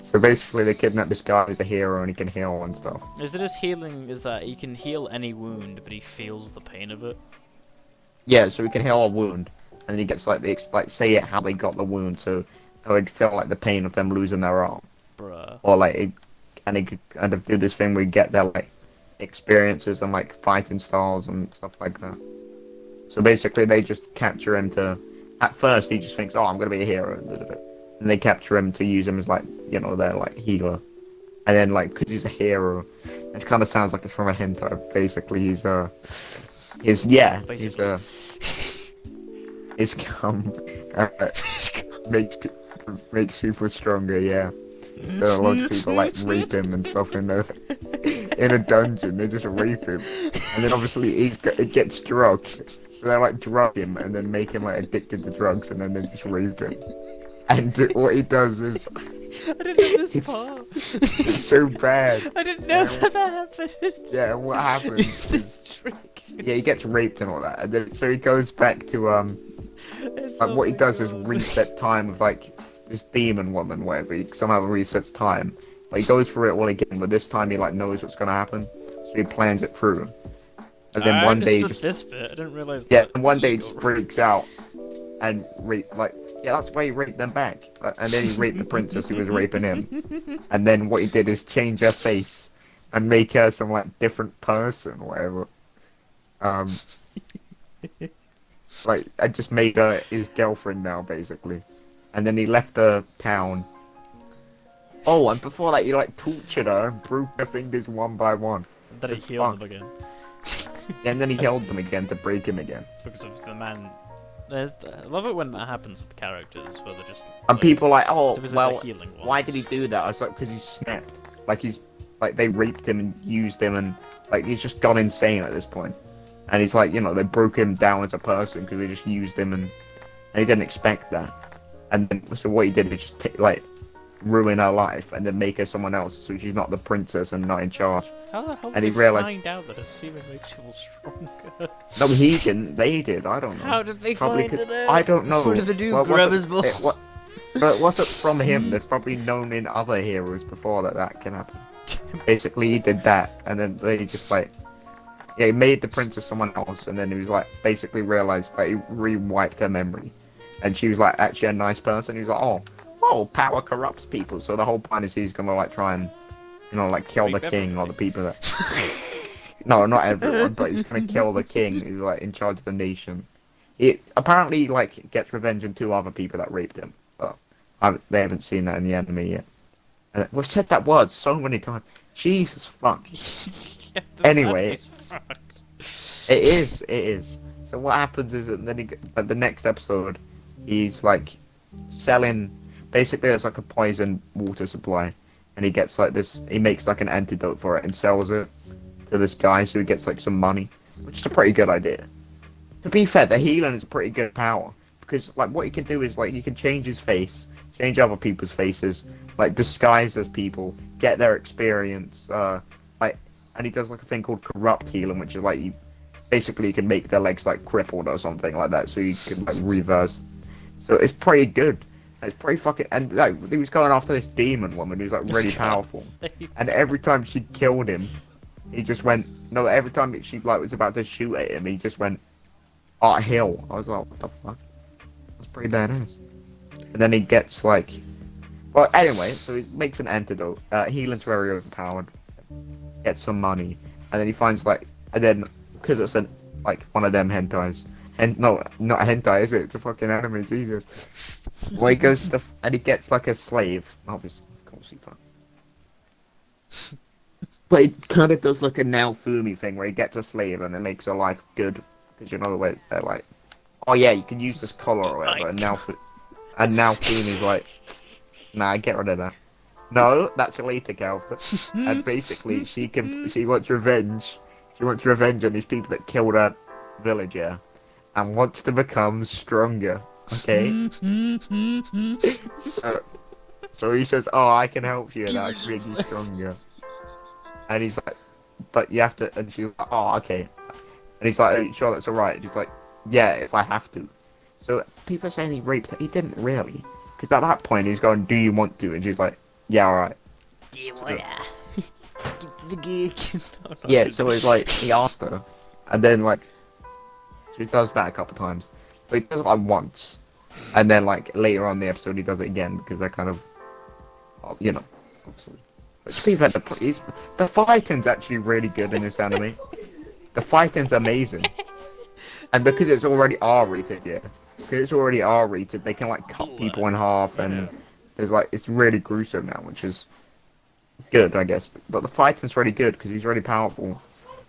So basically, they kidnap this guy who's a hero and he can heal and stuff. Is it his healing is that he can heal any wound, but he feels the pain of it? Yeah, so he can heal a wound, and he gets like say it how they got the wound, so it would feel like the pain of them losing their arm, Bruh. or like, and he could kind of do this thing where you get their like experiences and like fighting styles and stuff like that. So basically, they just capture him to. At first, he just thinks, "Oh, I'm gonna be a hero," and they capture him to use him as like their like healer. And then like because he's a hero, it kind of sounds like it's from a hentai. Basically, Basically. his cum uh, makes people stronger. Yeah. So a lot of people like rape him and stuff in a dungeon. They just rape him, and then obviously it gets drugged. So they like drug him and then make him like addicted to drugs, and then they just rape him. And what he does is I didn't know this it's part. it's so bad. I didn't know Yeah, that happened. Yeah, and what happens This is trick. yeah, he gets raped and all that, and then so he goes back to It's like oh what he my does is God. reset time with like this demon woman, whatever. He somehow resets time, but he goes through it all again. But this time he like knows what's gonna happen, so he plans it through. And then I one day he understood just this bit. I didn't realize yeah, that. and one day he got just raped. freaks out and rape like yeah, that's why he raped them back. And then he raped the princess who was raping him. And then what he did is change her face and make her some like different person, or whatever. Um, like I just made her his girlfriend now, basically. And then he left the town. Oh, and before that, he like tortured her and broke her fingers one by one. That he It's healed them fucked. again. And then he held them again to break him again. Because of the man. I love it when that happens with characters, where they're just. And people like, oh, typically well, the healing ones. why did he do that? I was like, because he snapped. Like they raped him and used him, and like he's just gone insane at this point. And he's like, they broke him down as a person because they just used him, and he didn't expect that. And then, so what he did is just like ruin her life and then make her someone else, so she's not the princess and not in charge. How the hell And did he they realised- find out that a semen makes people stronger? No, he didn't. They did. I don't know. How did they Probably find 'cause- it out? I don't know. What did they do? Well, Grab was his it- balls? it wa- But it wasn't from him. There's probably known in other heroes before that can happen. Basically, he did that, and then they just like, yeah, he made the princess someone else, and then he was like, basically realized that he re-wiped her memory, and she was like actually a nice person. He was like, oh, power corrupts people. So the whole point is he's gonna like try and, like kill the Rape king or everybody. the people that. No, not everyone, but he's gonna kill the king who's like in charge of the nation. He apparently like gets revenge on 2 other people that raped him, but they haven't seen that in the anime yet. And we've said that word so many times. Jesus fuck. Yeah, this Anyway, man was fucked. It is. So what happens is that then at the next episode, he's like selling. Basically, there's like a poison water supply, and he gets like this. He makes like an antidote for it and sells it to this guy, so he gets like some money, which is a pretty good idea. To be fair, the healing is a pretty good power because like what he can do is like he can change his face, change other people's faces, like disguise as people, get their experience, like, and he does like a thing called corrupt healing, which is like you basically can make their legs like crippled or something like that, so you can like reverse. So it's pretty good. It's pretty fucking, and like he was going after this demon woman who's like really powerful, and every time she killed him, he just went no. Every time she like was about to shoot at him, he just went, "Oh, hill." I was like, "What the fuck?" That's pretty badass. And then he gets like, well, anyway, so he makes an antidote. Healing's very overpowered. Gets some money, and then he finds like, and then because it's an like one of them hentais. And no, not a hentai, is it? It's a fucking anime, Jesus. Well, he goes to, and he gets like a slave. Obviously, of course he fuck. But he kind of does like a Naofumi thing where he gets a slave and it makes her life good. Because you know the way they're like, oh yeah, you can use this color or whatever. And Naofumi's like, nah, get rid of that. No, that's later, Calvin. And basically, she wants revenge. She wants revenge on these people that killed her villager. And wants to become stronger, okay? so he says, oh, I can help you, and I can make you stronger. And he's like, but you have to, and she's like, oh, okay. And he's like, are you sure that's alright? And she's like, yeah, if I have to. So people are saying he raped her. He didn't really. Because at that point, he's going, do you want to? And she's like, yeah, alright. Do you wanna get to the gig? Yeah, so it's like, he asked her. And then, like, she does that a couple times, but he does it like once, and then like later on in the episode he does it again because they're kind of, you know, obviously. But to be fair, the fighting's actually really good in this anime. The fighting's amazing, and because it's already R-rated, yeah, because it's already R-rated, they can like cut people in half, and there's like it's really gruesome now, which is good, I guess. But the fighting's really good because he's really powerful.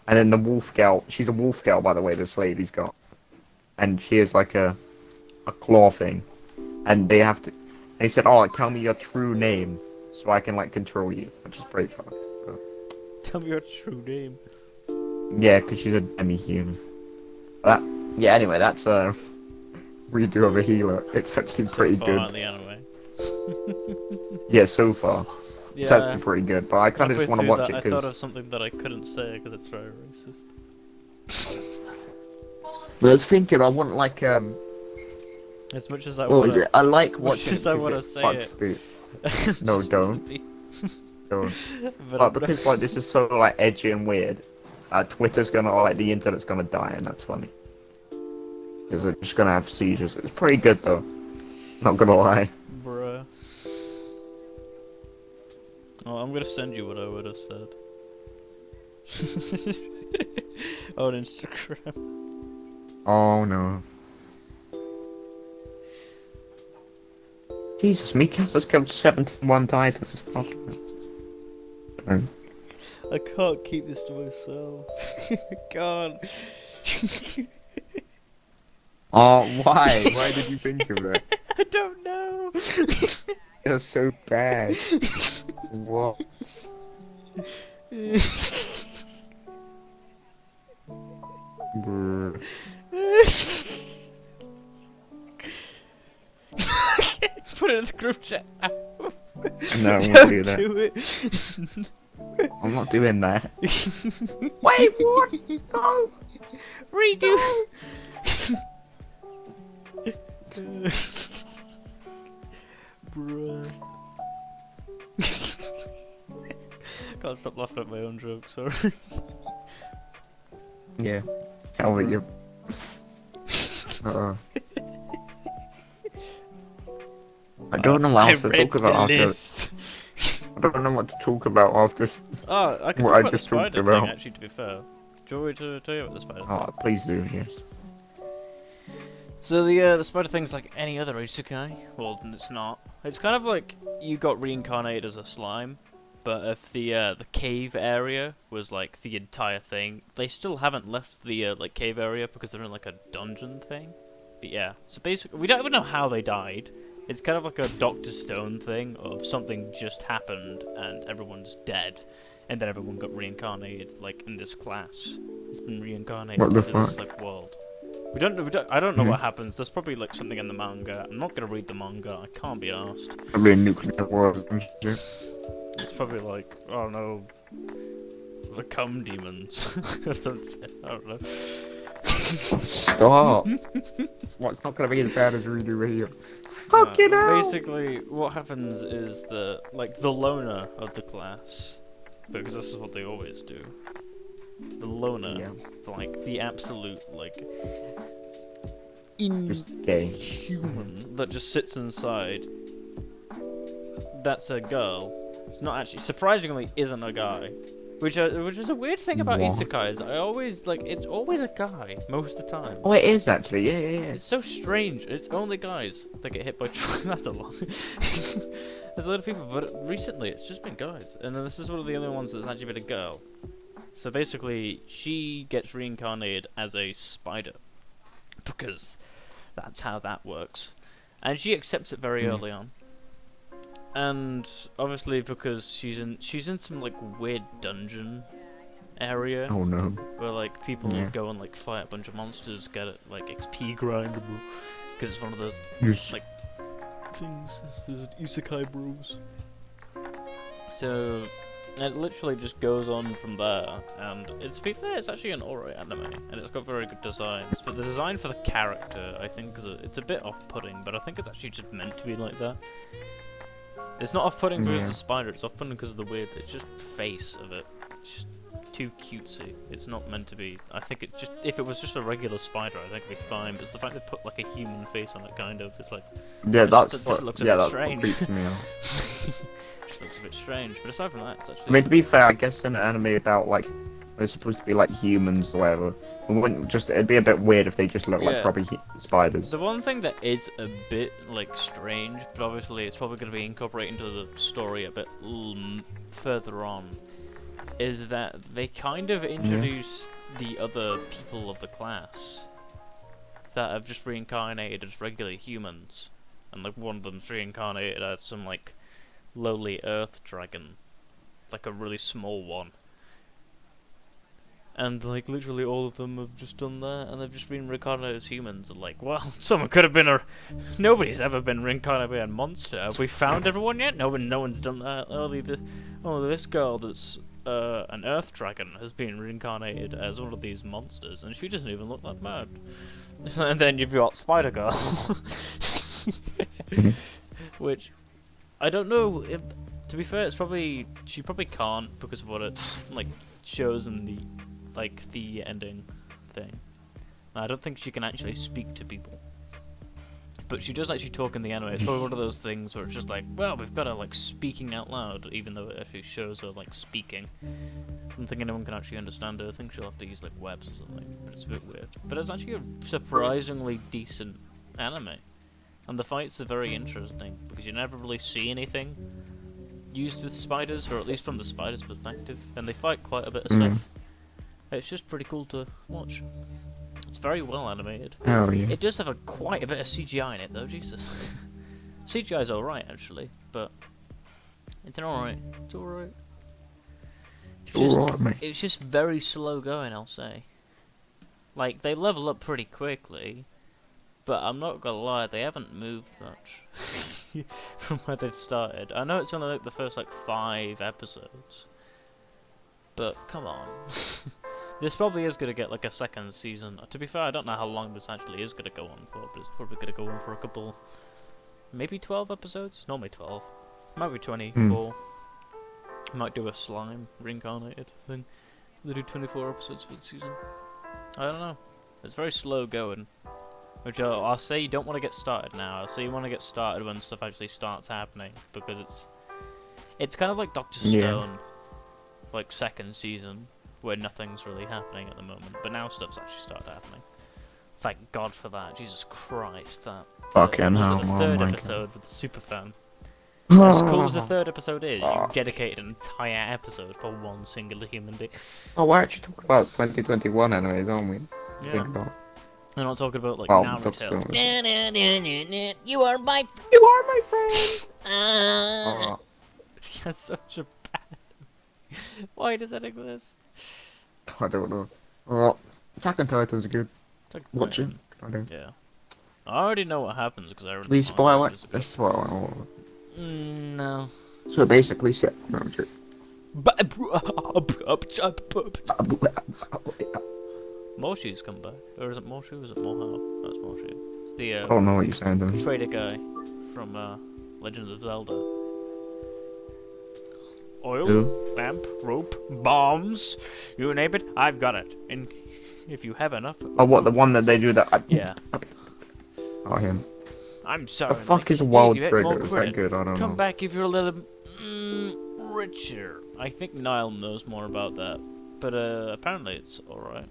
And then the wolf girl, she's a wolf girl, by the way, the slave he's got. And she is like a claw thing. And they have to, and he said, oh, tell me your true name, so I can, like, control you. Which is pretty fucked. But... Tell me your true name. Yeah, because she's a demi-human. Yeah, anyway, that's a redo of a healer. It's actually pretty So good. far in the anime. Yeah, so far. Yeah. It's actually pretty good, but I kind of just want to watch it I because... thought of something that I couldn't say because it's very racist. I was thinking I want like As much as I what want was it? I like as watching much as I it want to because say it fucks the... No, don't. Don't. But But because like this is so like edgy and weird, Twitter's gonna like the internet's gonna die, and that's funny. Because they're just gonna have seizures. It's pretty good though. Not gonna lie. Bruh. Oh, I'm gonna send you what I would have said. On Instagram. Oh no. Jesus, Mikas has killed 71 titans. Fucking hell. I can't keep this to myself. I can't. Oh, why? Why did you think of that? I don't know. You're so bad. What? Brr. Put it in the group chat. No, I won't Don't do that. do it. I'm not doing that. Wait, what? No! Redo. Bruh. Can't stop laughing at my own joke, sorry. Yeah. Hell with you. I don't know what else to talk about after. I don't know what to talk about after. Oh, I can what talk I about the just talked spider thing, about. actually, to be fair. Do you want me to tell you about the spider thing? Oh, please do, yes. So the spider thing's like any other isekai. Well, it's not. It's kind of like you got reincarnated as a slime, but if the cave area was like the entire thing, they still haven't left the like cave area because they're in like a dungeon thing. But yeah, so basically we don't even know how they died. It's kind of like a Dr. Stone thing of something just happened and everyone's dead, and then everyone got reincarnated like in this class. It's been reincarnated What the into this fuck? like world. We don't. I don't know Mhm. what happens. There's probably like something in the manga. I'm not gonna read the manga. I can't be asked. Probably a nuclear war and shit. It's probably like, I don't know, the cum demons or something. I don't know. Stop. It's not gonna be as bad as Redo here. Uh, Fucking hell. Basically, what happens is that, like, the loner of the class, because this is what they always do, the loner, Yeah. like, the absolute, like, Just gay. inhuman that just sits inside, that's a girl. It's not actually, surprisingly, isn't a guy. Which is a weird thing about What? isekais. I always, like, it's always a guy, most of the time. Oh, it is actually. Yeah, yeah, yeah. It's so strange. It's only guys that get hit by That's a lot. There's a lot of people, but recently it's just been guys. And then this is one of the only ones that's actually been a girl. So basically, she gets reincarnated as a spider. Because that's how that works. And she accepts it very early on. And obviously because she's in some like weird dungeon area Oh no. where like people Yeah. go and like fight a bunch of monsters, get it like XP grindable, because it's one of those Yes. like things. There's isekai bros. So it literally just goes on from there, and to be fair, it's actually an alright anime, and it's got very good designs. But the design for the character, I think, it's a bit off-putting. But I think it's actually just meant to be like that. It's not off-putting because of the spider. It's off-putting because of the weird. It's just face of it. It's just too cutesy. It's not meant to be. I think it just if it was just a regular spider, I think it'd be fine. But it's the fact they put like a human face on it, kind of. It's like Yeah, that's just what. looks a Yeah, bit that's strange. what creeps me out. Just looks a bit strange. But aside from that, it's actually. I mean, to be fair, I guess in an anime about like they're supposed to be like humans or whatever, it wouldn't just it'd be a bit weird if they just look like Yeah. proper spiders. The one thing that is a bit like strange, but obviously it's probably going to be incorporated into the story a bit further on, is that they kind of introduce the other people of the class that have just reincarnated as regular humans, and like one of them's reincarnated as some like lowly earth dragon, like a really small one. And like literally all of them have just done that, and they've just been reincarnated as humans. And like, well, someone could have been a. Nobody's ever been reincarnated by a monster. Have we found everyone yet? No one's done that. This girl that's an earth dragon has been reincarnated as one of these monsters, and she doesn't even look that bad. And then you've got Spider Girl, which I don't know. If, to be fair, it's probably she probably can't because of what it like shows in the. Like the ending thing. I don't think she can actually speak to people. But she does actually talk in the anime. It's probably one of those things where it's just like, well, we've got her like speaking out loud, even though it actually shows her like speaking. I don't think anyone can actually understand her. I think she'll have to use like webs or something. But it's a bit weird. But it's actually a surprisingly decent anime. And the fights are very interesting because you never really see anything used with spiders, or at least from the spider's perspective. And they fight quite a bit of stuff. It's just pretty cool to watch. It's very well animated. Oh yeah. It does have quite a bit of CGI in it though, Jesus. CGI's alright actually, but it's alright. It's alright. Alright, mate. It's just very slow going, I'll say. Like, they level up pretty quickly, but I'm not gonna lie, they haven't moved much from where they've started. I know it's only like the first like 5 episodes, but come on. This probably is going to get like a second season. To be fair, I don't know how long this actually is going to go on for, but it's probably going to go on for a couple, maybe 12 episodes? Normally 12. Might be 24. Might do a slime reincarnated thing. They do 24 episodes for the season. I don't know. It's very slow going. Which I'll say you don't want to get started now. I'll say you want to get started when stuff actually starts happening, because it's kind of like Dr. Stone, for like second season, where nothing's really happening at the moment, but now stuff's actually started happening. Thank God for that. Jesus Christ, that. Fucking Was hell, it the oh third my episode with the super fan? As cool as the third episode is, you God. dedicate an entire episode for one singular human being. Oh, we're actually talking about 2021 anyways, aren't we? Yeah. Think about. I'm not talking about like Well, Naruto. Dr. Stone. You are my You are my friend! friend. Oh, That's such a bad. Why does that exist? I don't know. Oh, Attack on Titan's good. It's like, Watch it. I do. Yeah. I already know what happens because I already Please found spoil out it. years ago. Let's spoil No. it. So basically, shit. No, I'm joking. Moshi's come back. Or is it Moshu? Is it Mohao? No, it's Moshu. It's the I don't know what you're saying, dude. trader guy from Legend of Zelda. Oil, Who? lamp, rope, bombs. You name it, I've got it. And if you have enough. Oh, what, the one that they do that? Yeah. Oh, him. I'm sorry. The fuck Mike. is Hey, Wild you had more Trigger? Is that credit. good? I don't Come know. back if you're a little richer. I think Niall knows more about that. But apparently it's alright.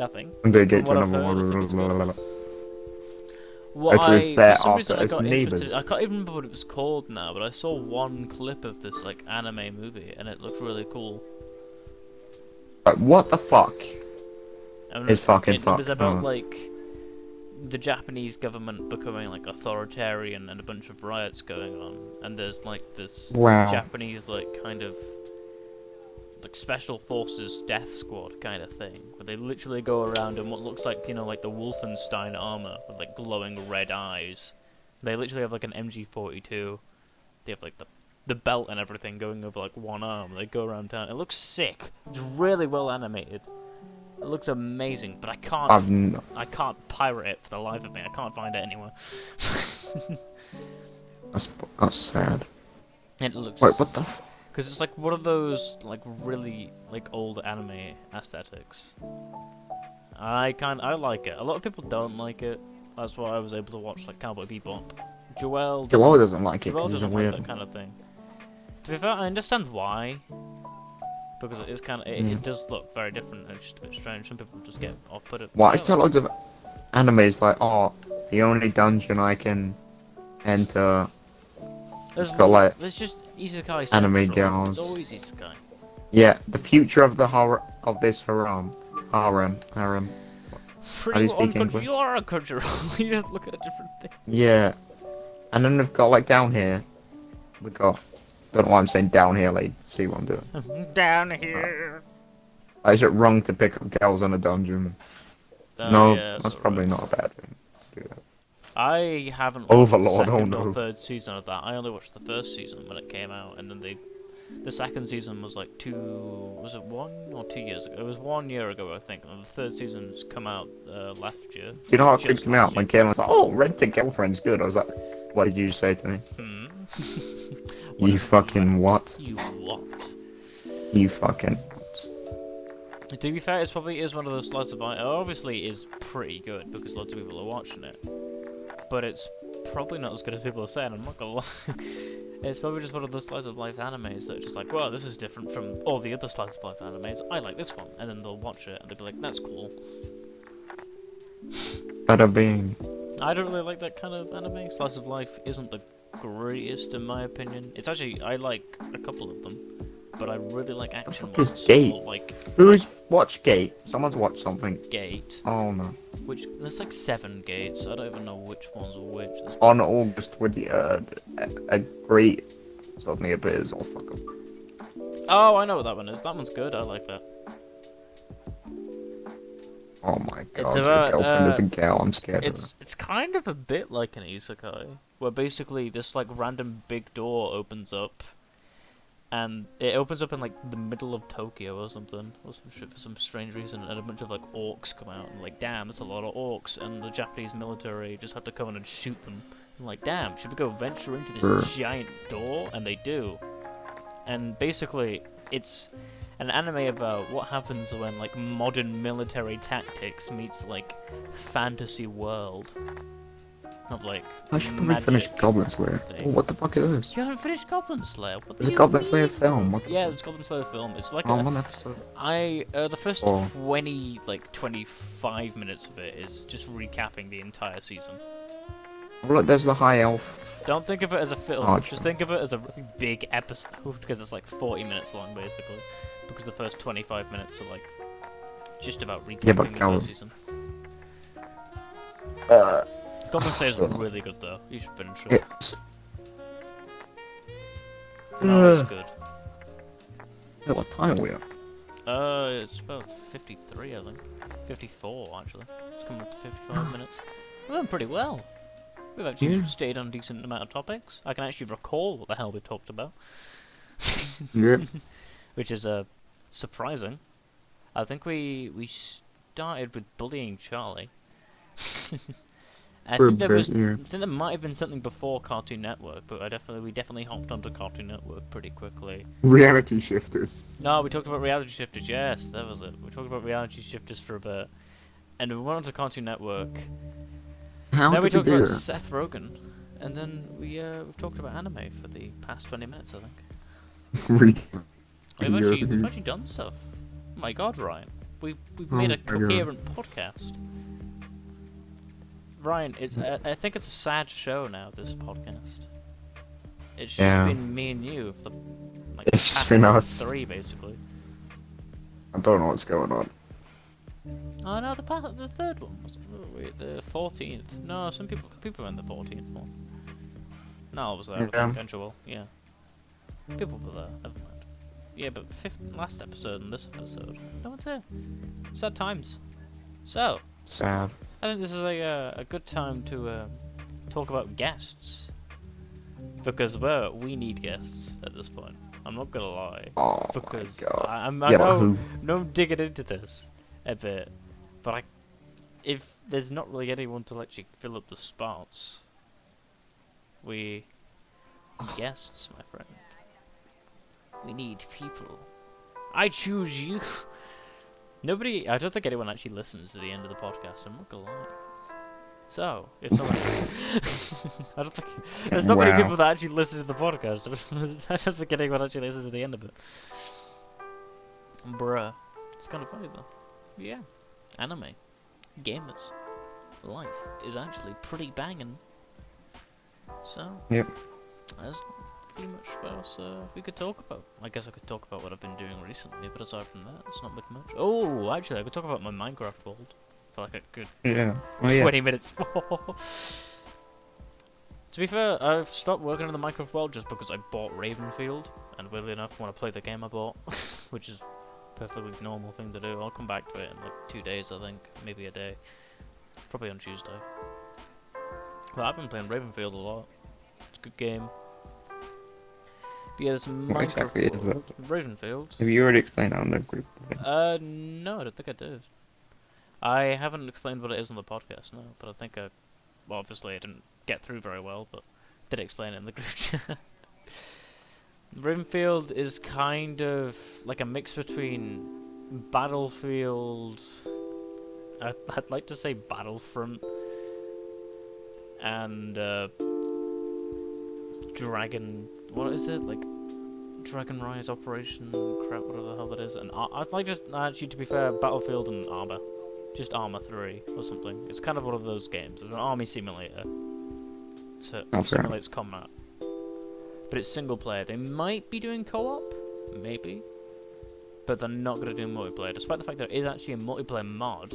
Nothing. And they From get to what I've another heard, I think it's good. one. Well, Actually, it's for there some after reason I its got interested. neighbours. I can't even remember what it was called now, but I saw one clip of this like anime movie, and it looked really cool. What the fuck? And It's fucking it was fuck. about like the Japanese government becoming like authoritarian and a bunch of riots going on, and there's like this Wow. Japanese like kind of like special forces death squad kind of thing, where they literally go around in what looks like, you know, like the Wolfenstein armor with like glowing red eyes. They literally have like an MG42. They have like the belt and everything going over like one arm. They go around town. It looks sick. It's really well animated. It looks amazing, but I can't pirate it for the life of me. I can't find it anywhere. That's sad. It looks. Wait, what the f- Because it's like one of those like really like old anime aesthetics. I like it. A lot of people don't like it. That's why I was able to watch like Cowboy Bebop. Joel doesn't like it Joel because he's a doesn't like weird. that kind of thing. To be fair, I understand why. Because it is kind of it does look very different. And it's just a bit strange. Some people just get off-put it. Why? I saw loads of animes like, oh, the only dungeon I can enter. There's got, like, there's just isekai anime central. girls. It's always isekai. Yeah, the future of the this harem. Pretty you speak well, English? you are a Crunchyroll. You just look at a different thing. Yeah, and then we've got like down here. We got. Don't know why I'm saying down here, like, see what I'm doing. Down here. Is it wrong to pick up girls in a dungeon? No, that's probably not a bad thing. Do that. I haven't watched Overlord, the oh second no. or third season of that. I only watched the first season when it came out, and then the second season was like was it 1 or 2 years ago? It was 1 year ago, I think, and the third season's come out last year. You know what Just freaked me out? last When year. Kayla was like, "Oh, Red to Girlfriend's good." I was like, "What did you say to me? What You is fucking that? what? You what? You fucking what?" To be fair, it probably is one of those slices of life. Obviously, it is pretty good because lots of people are watching it, but it's probably not as good as people are saying. I'm not gonna lie. It's probably just one of those slice of life animes that are just like, well, this is different from all the other slice of life animes. I like this one, and then they'll watch it and they'll be like, that's cool. Better being. I don't really like that kind of anime. Slice of life isn't the greatest in my opinion. It's actually I like a couple of them, but I really like action fuck is ones. Gate? Or like Who's watched Gate? Someone's watched something. Gate, Oh no. which there's like 7 gates. I don't even know which ones are which. There's On August with the a great suddenly appears. Oh fuck up. Oh, I know what that one is. That one's good. I like that. Oh my god. It's Your about, girlfriend is a girl. I'm scared of her. It's kind of a bit like an isekai, where basically this like random big door opens up, and it opens up in like the middle of Tokyo or something, or some shit for some strange reason, and a bunch of like orcs come out, and like, damn, that's a lot of orcs, and the Japanese military just have to come in and shoot them. And like, damn, should we go venture into this giant door? And they do. And basically, it's an anime about what happens when like modern military tactics meets like fantasy world of like I should probably finish magic Goblin Slayer. thing. Oh, what the fuck is this? You haven't finished Goblin Slayer? What There's do a you Goblin mean? Slayer film. What the Yeah, there's a Goblin Slayer film. It's like one episode. the first Oh. 25 minutes of it is just recapping the entire season. Oh, look, there's the high elf. Don't think of it as a film, Oh, just think of it as a really big episode, because it's like 40 minutes long, basically. Because the first 25 minutes are like, just about recapping but the Callum- first season. Goblin Slayer is really good, though. You should finish it. It's. Finale's good. Hey, what time are we at? It's about 53, I think. 54, actually. It's coming up to 55 minutes. We've done pretty well. We've actually stayed on a decent amount of topics. I can actually recall what the hell we've talked about. Yeah. Which is surprising. I think we started with bullying Charlie. I think there might have been something before Cartoon Network, but we definitely hopped onto Cartoon Network pretty quickly. Reality shifters. No, we talked about reality shifters. Yes, that was it. We talked about reality shifters for a bit, and we went onto Cartoon Network. Then we talked about Seth Rogen, and then we've talked about anime for the past 20 minutes, I think. We've actually done stuff. Oh my God, Ryan, we've made a coherent podcast. Ryan, I think it's a sad show now, this podcast. It's just been me and you for the past been us 3, basically. I don't know what's going on. Oh no, the third one was the 14th. No, some people were in the 14th one. No, I was there with Angelo. Yeah, people were there. Never mind. Yeah, but last episode and this episode, no one's here. Sad times. So. Sad. I think this is a good time to talk about guests, because we need guests at this point. I'm not gonna lie, because I know I'm digging into this a bit, but if there's not really anyone to actually fill up the spots, we guests, my friend. We need people. I choose you. I don't think anyone actually listens to the end of the podcast, I'm not gonna lie. So, if someone... I don't think... There's not many people that actually listen to the podcast. I don't think anyone actually listens to the end of it. Bruh. It's kind of funny, though. Yeah. Anime. Gamers. Life is actually pretty banging. So... Yep. That's pretty much what else we could talk about. I guess I could talk about what I've been doing recently, but aside from that, it's not much. Oh, actually, I could talk about my Minecraft world for like a good 20 minutes more. To be fair, I've stopped working on the Minecraft world just because I bought Ravenfield, and weirdly enough, want to play the game I bought, which is a perfectly normal thing to do. I'll come back to it in like 2 days, I think, maybe a day, probably on Tuesday. But I've been playing Ravenfield a lot. It's a good game. But yeah, there's Minecraft exactly is that? Ravenfield. Have you already explained that on the group? No, I don't think I did. I haven't explained what it is on the podcast, no, but I think well, obviously I didn't get through very well, but did explain it in the group chat. Ravenfield is kind of like a mix between Battlefield... I'd like to say Battlefront and Dragon... What is it? Like Dragon Rise Operation crap, whatever the hell that is. And I'd like just actually, to be fair, Battlefield and Armor. Just Armor 3 or something. It's kind of one of those games. It's an army simulator. So it simulates combat. But it's single player. They might be doing co-op, maybe. But they're not going to do multiplayer, despite the fact there is actually a multiplayer mod.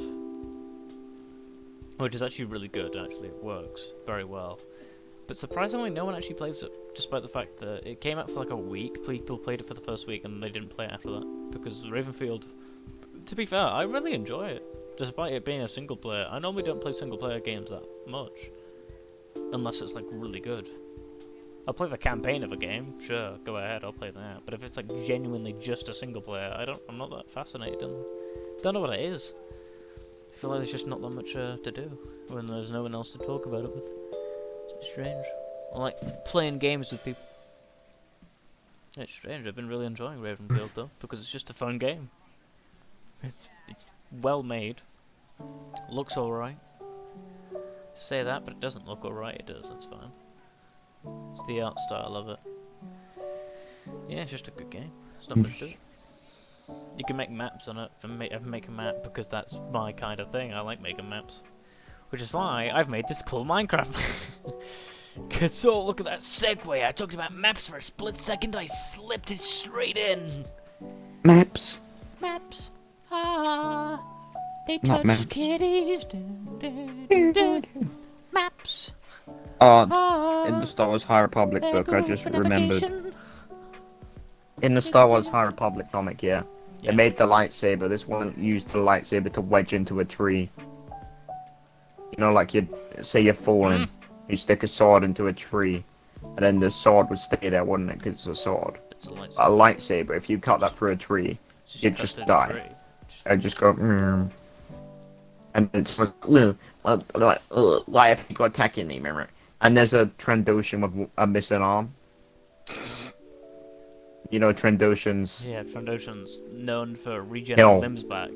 Which is actually really good, actually. It works very well. But surprisingly, no one actually plays it, despite the fact that it came out for like a week. People played it for the first week and they didn't play it after that. Because Ravenfield, to be fair, I really enjoy it. Despite it being a single player. I normally don't play single player games that much. Unless it's like really good. I'll play the campaign of a game, sure, go ahead, I'll play that. But if it's like genuinely just a single player, I'm not that fascinated. Don't know what it is. I feel like there's just not that much to do when there's no one else to talk about it with. It's a bit strange. I like playing games with people. It's strange. I've been really enjoying Ravenfield though, because it's just a fun game. It's well made. Looks alright. Say that, but it doesn't look alright. It does. That's fine. It's the art style of it. Yeah, it's just a good game. It's not much to it. You can make maps on it. I've make a map because that's my kind of thing. I like making maps. Which is why I've made this cool Minecraft. So look at that segue. I talked about maps for a split second. I slipped it straight in. Maps. Maps. Ah. They touch kitties. Maps. In the Star Wars High Republic book, I just remembered. In the Star Wars High Republic comic, yeah. It made the lightsaber. This one used the lightsaber to wedge into a tree. You know, like you say you're falling, you stick a sword into a tree, and then the sword would stay there, wouldn't it? Because it's a sword. It's a A lightsaber. lightsaber, if you cut that through a tree, Just you'd cut just through the die. tree. Just, I'd just go, and it's like, why are people attacking me, remember? And there's a Trandoshan with a missing arm. You know, Trandoshans. yeah, Trandoshan's known for regenerating Hell, limbs back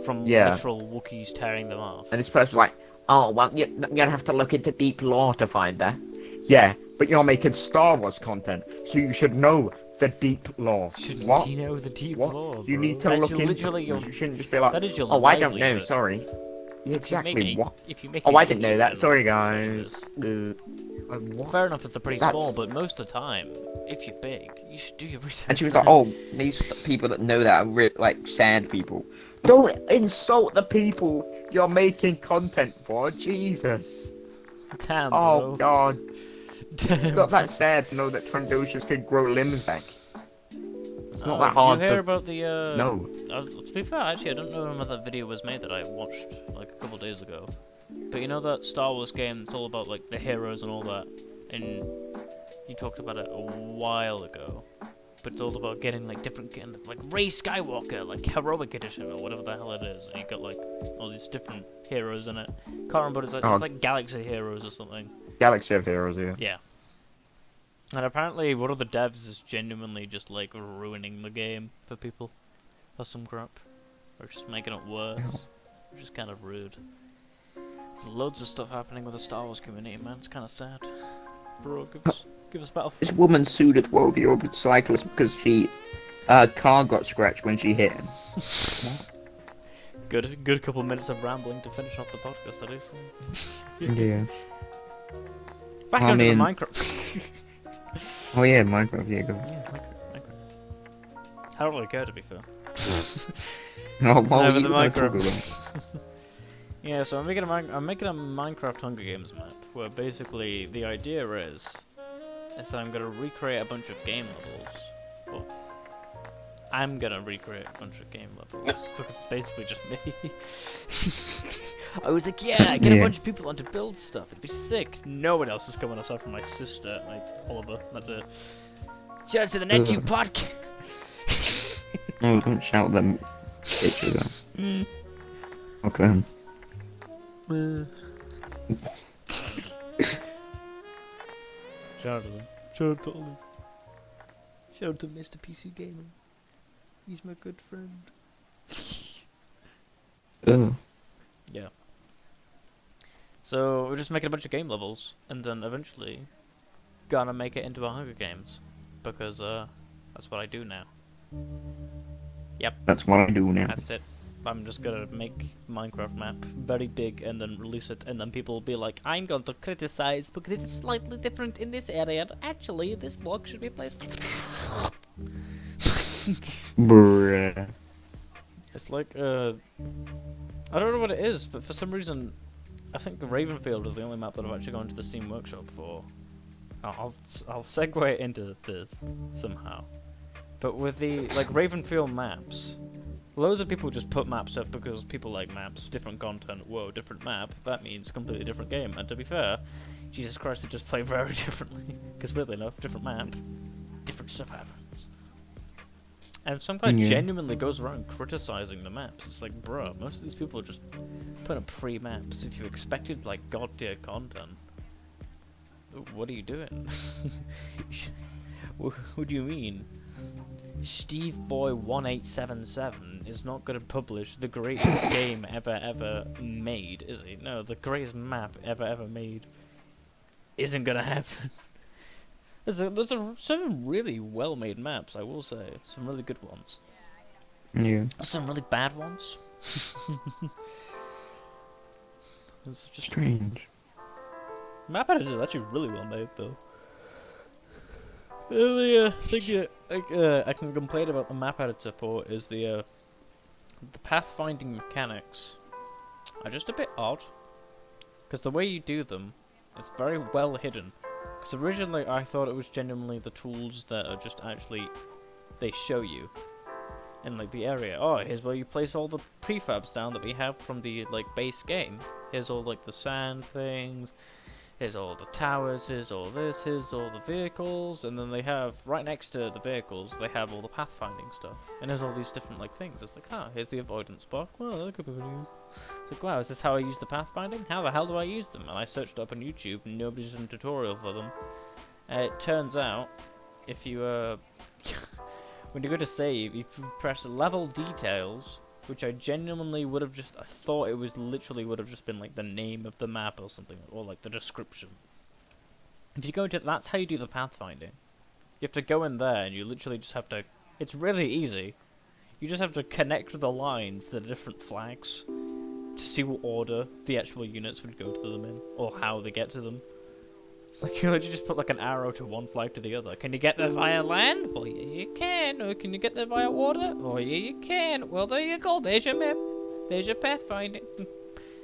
from yeah. literal Wookiees tearing them off. And this person's like, oh, well, you're gonna have to look into deep lore to find that. Yeah, but you're making Star Wars content, so you should know the deep lore. Shouldn't What? you know the deep What? lore, bro? You need to That's look your, into literally your. things. You shouldn't just be like, That is your oh, I don't know, livelihood. sorry. Yeah, If you make exactly, a, what? if you make Oh, a I didn't know YouTube that, channel, sorry that's guys. what it is. What? Fair enough, it's a pretty That's... small, but most of the time, if you're big, you should do your research. And she was like, oh, these people that know that are like sad people. Don't insult the people you're making content for, Jesus. Damn, Oh, bro. God. Damn, It's not bro. that sad to know that Trandoshans can grow limbs back. It's not that Did you hard hear to about the, know. to be fair, actually, I don't know when that video was made that I watched, like, a couple days ago. But you know that Star Wars game that's all about, like, the heroes and all that? And you talked about it a while ago. But it's all about getting, like, different, like, Rey Skywalker, like, Heroic Edition, or whatever the hell it is. And you got, like, all these different heroes in it. Can't remember what Oh. it's like Galaxy Heroes or something. Galaxy of Heroes, yeah. Yeah. And apparently one of the devs is genuinely just like ruining the game for people or some crap. Or just making it worse. Which is kind of rude. There's loads of stuff happening with the Star Wars community, man. It's kind of sad. Bro, give us This Battlefield. woman sued a 12-year-old cyclist because her car got scratched when she hit him. Good couple minutes of rambling to finish off the podcast, I do so. Yeah. Back I onto the mean- Minecraft. Oh yeah, Minecraft, yeah, go. Yeah, Minecraft. I don't really care, to be fair. Oh, what No, were but you the gonna talk Minecraft. about? Yeah, so I'm making a Minecraft Hunger Games map where basically the idea is that I'm gonna recreate a bunch of game levels. Well, I'm gonna recreate a bunch of game levels because it's basically just me. I was like, yeah, get a bunch of people on to build stuff. It'd be sick. No one else is coming aside from my sister, like Oliver. That's it. Shout out to the NetU podcast. No, don't shout them bitches out. Okay. Shout out to them. Shout out to Oliver. Shout out to Mr. PC Gamer. He's my good friend. Yeah. So we're just making a bunch of game levels, and then eventually gonna make it into a Hunger Games, because that's what I do now. Yep, That's what I do now. that's it. I'm just gonna make Minecraft map very big and then release it, and then people will be like, I'm going to criticize because it's slightly different in this area. Actually, this block should be placed. Bruh. It's like I don't know what it is, but for some reason, I think Ravenfield is the only map that I've actually gone to the Steam Workshop for. I'll segue into this somehow. But with the like Ravenfield maps, loads of people just put maps up because people like maps, different content. Whoa, different map. That means completely different game. And to be fair, Jesus Christ, they just play very differently. Because weirdly enough, different map, different stuff happens. And some guy genuinely goes around criticizing the maps. It's like, bro, most of these people are just putting up free maps. If you expected like god tier content, what are you doing? What do you mean? Steve Boy 1877 is not going to publish the greatest game ever made, is he? No, the greatest map ever made isn't going to happen. There's some really well made maps, I will say. Some really good ones. Yeah. Some really bad ones. It's just Strange. map editors is actually really well made though. The thing I can complain about the map editor for is the pathfinding mechanics are just a bit odd. Because the way you do them, it's very well hidden. Because originally I thought it was genuinely the tools that are just actually, they show you. in like the area. Oh, here's where you place all the prefabs down that we have from the like base game. Here's all like the sand things. Here's all the towers. Here's all this. Here's all the vehicles. And then they have right next to the vehicles, they have all the pathfinding stuff. And there's all these different like things. It's like, here's the avoidance block. Well, that could be really useful. It's like, wow, is this how I use the pathfinding? How the hell do I use them? And I searched up on YouTube, and nobody's done a tutorial for them. It turns out, if you when you go to save, if you press level details, which I genuinely would have just, I thought it was literally would have just been like the name of the map or something, or like the description. If you go to, that's how you do the pathfinding. You have to go in there and you literally just have to, it's really easy. You just have to connect the lines to the different flags to see what order the actual units would go to them in, or how they get to them. It's like you literally just put like an arrow to one flag to the other. Can you get there via land? Well, yeah, you can. Or can you get there via water? Oh, yeah, you can. Well, there you go. There's your map. There's your pathfinding.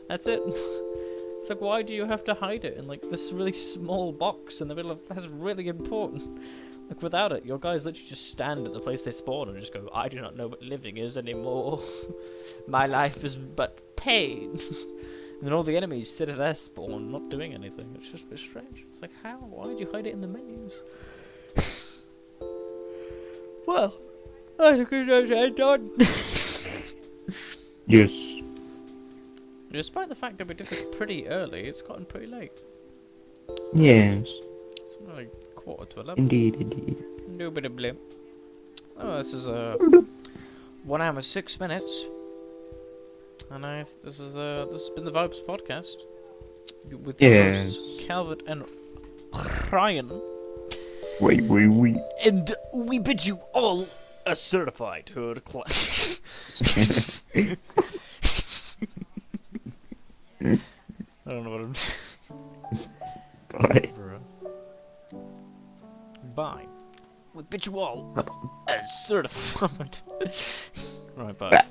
That's it. It's like, why do you have to hide it in like this really small box in the middle of? That's really important. Like, without it, your guys literally just stand at the place they spawn and just go, I do not know what living is anymore. My life is but pain. And then all the enemies sit at their spawn, not doing anything. It's just a bit strange. It's like, how? Why would you hide it in the menus? Well, I think it's done. Yes. Despite the fact that we did this pretty early, it's gotten pretty late. Yes. It's like 11:15. Indeed, indeed. No bit of blame. Oh, this is 1 hour 6 minutes. And this has been the Vibes Podcast with your hosts Calvert and Ryan. Wait. And we bid you all a certified hood class. I don't know what I'm. Bye. Bye. We bid you all a certified. Right, bye.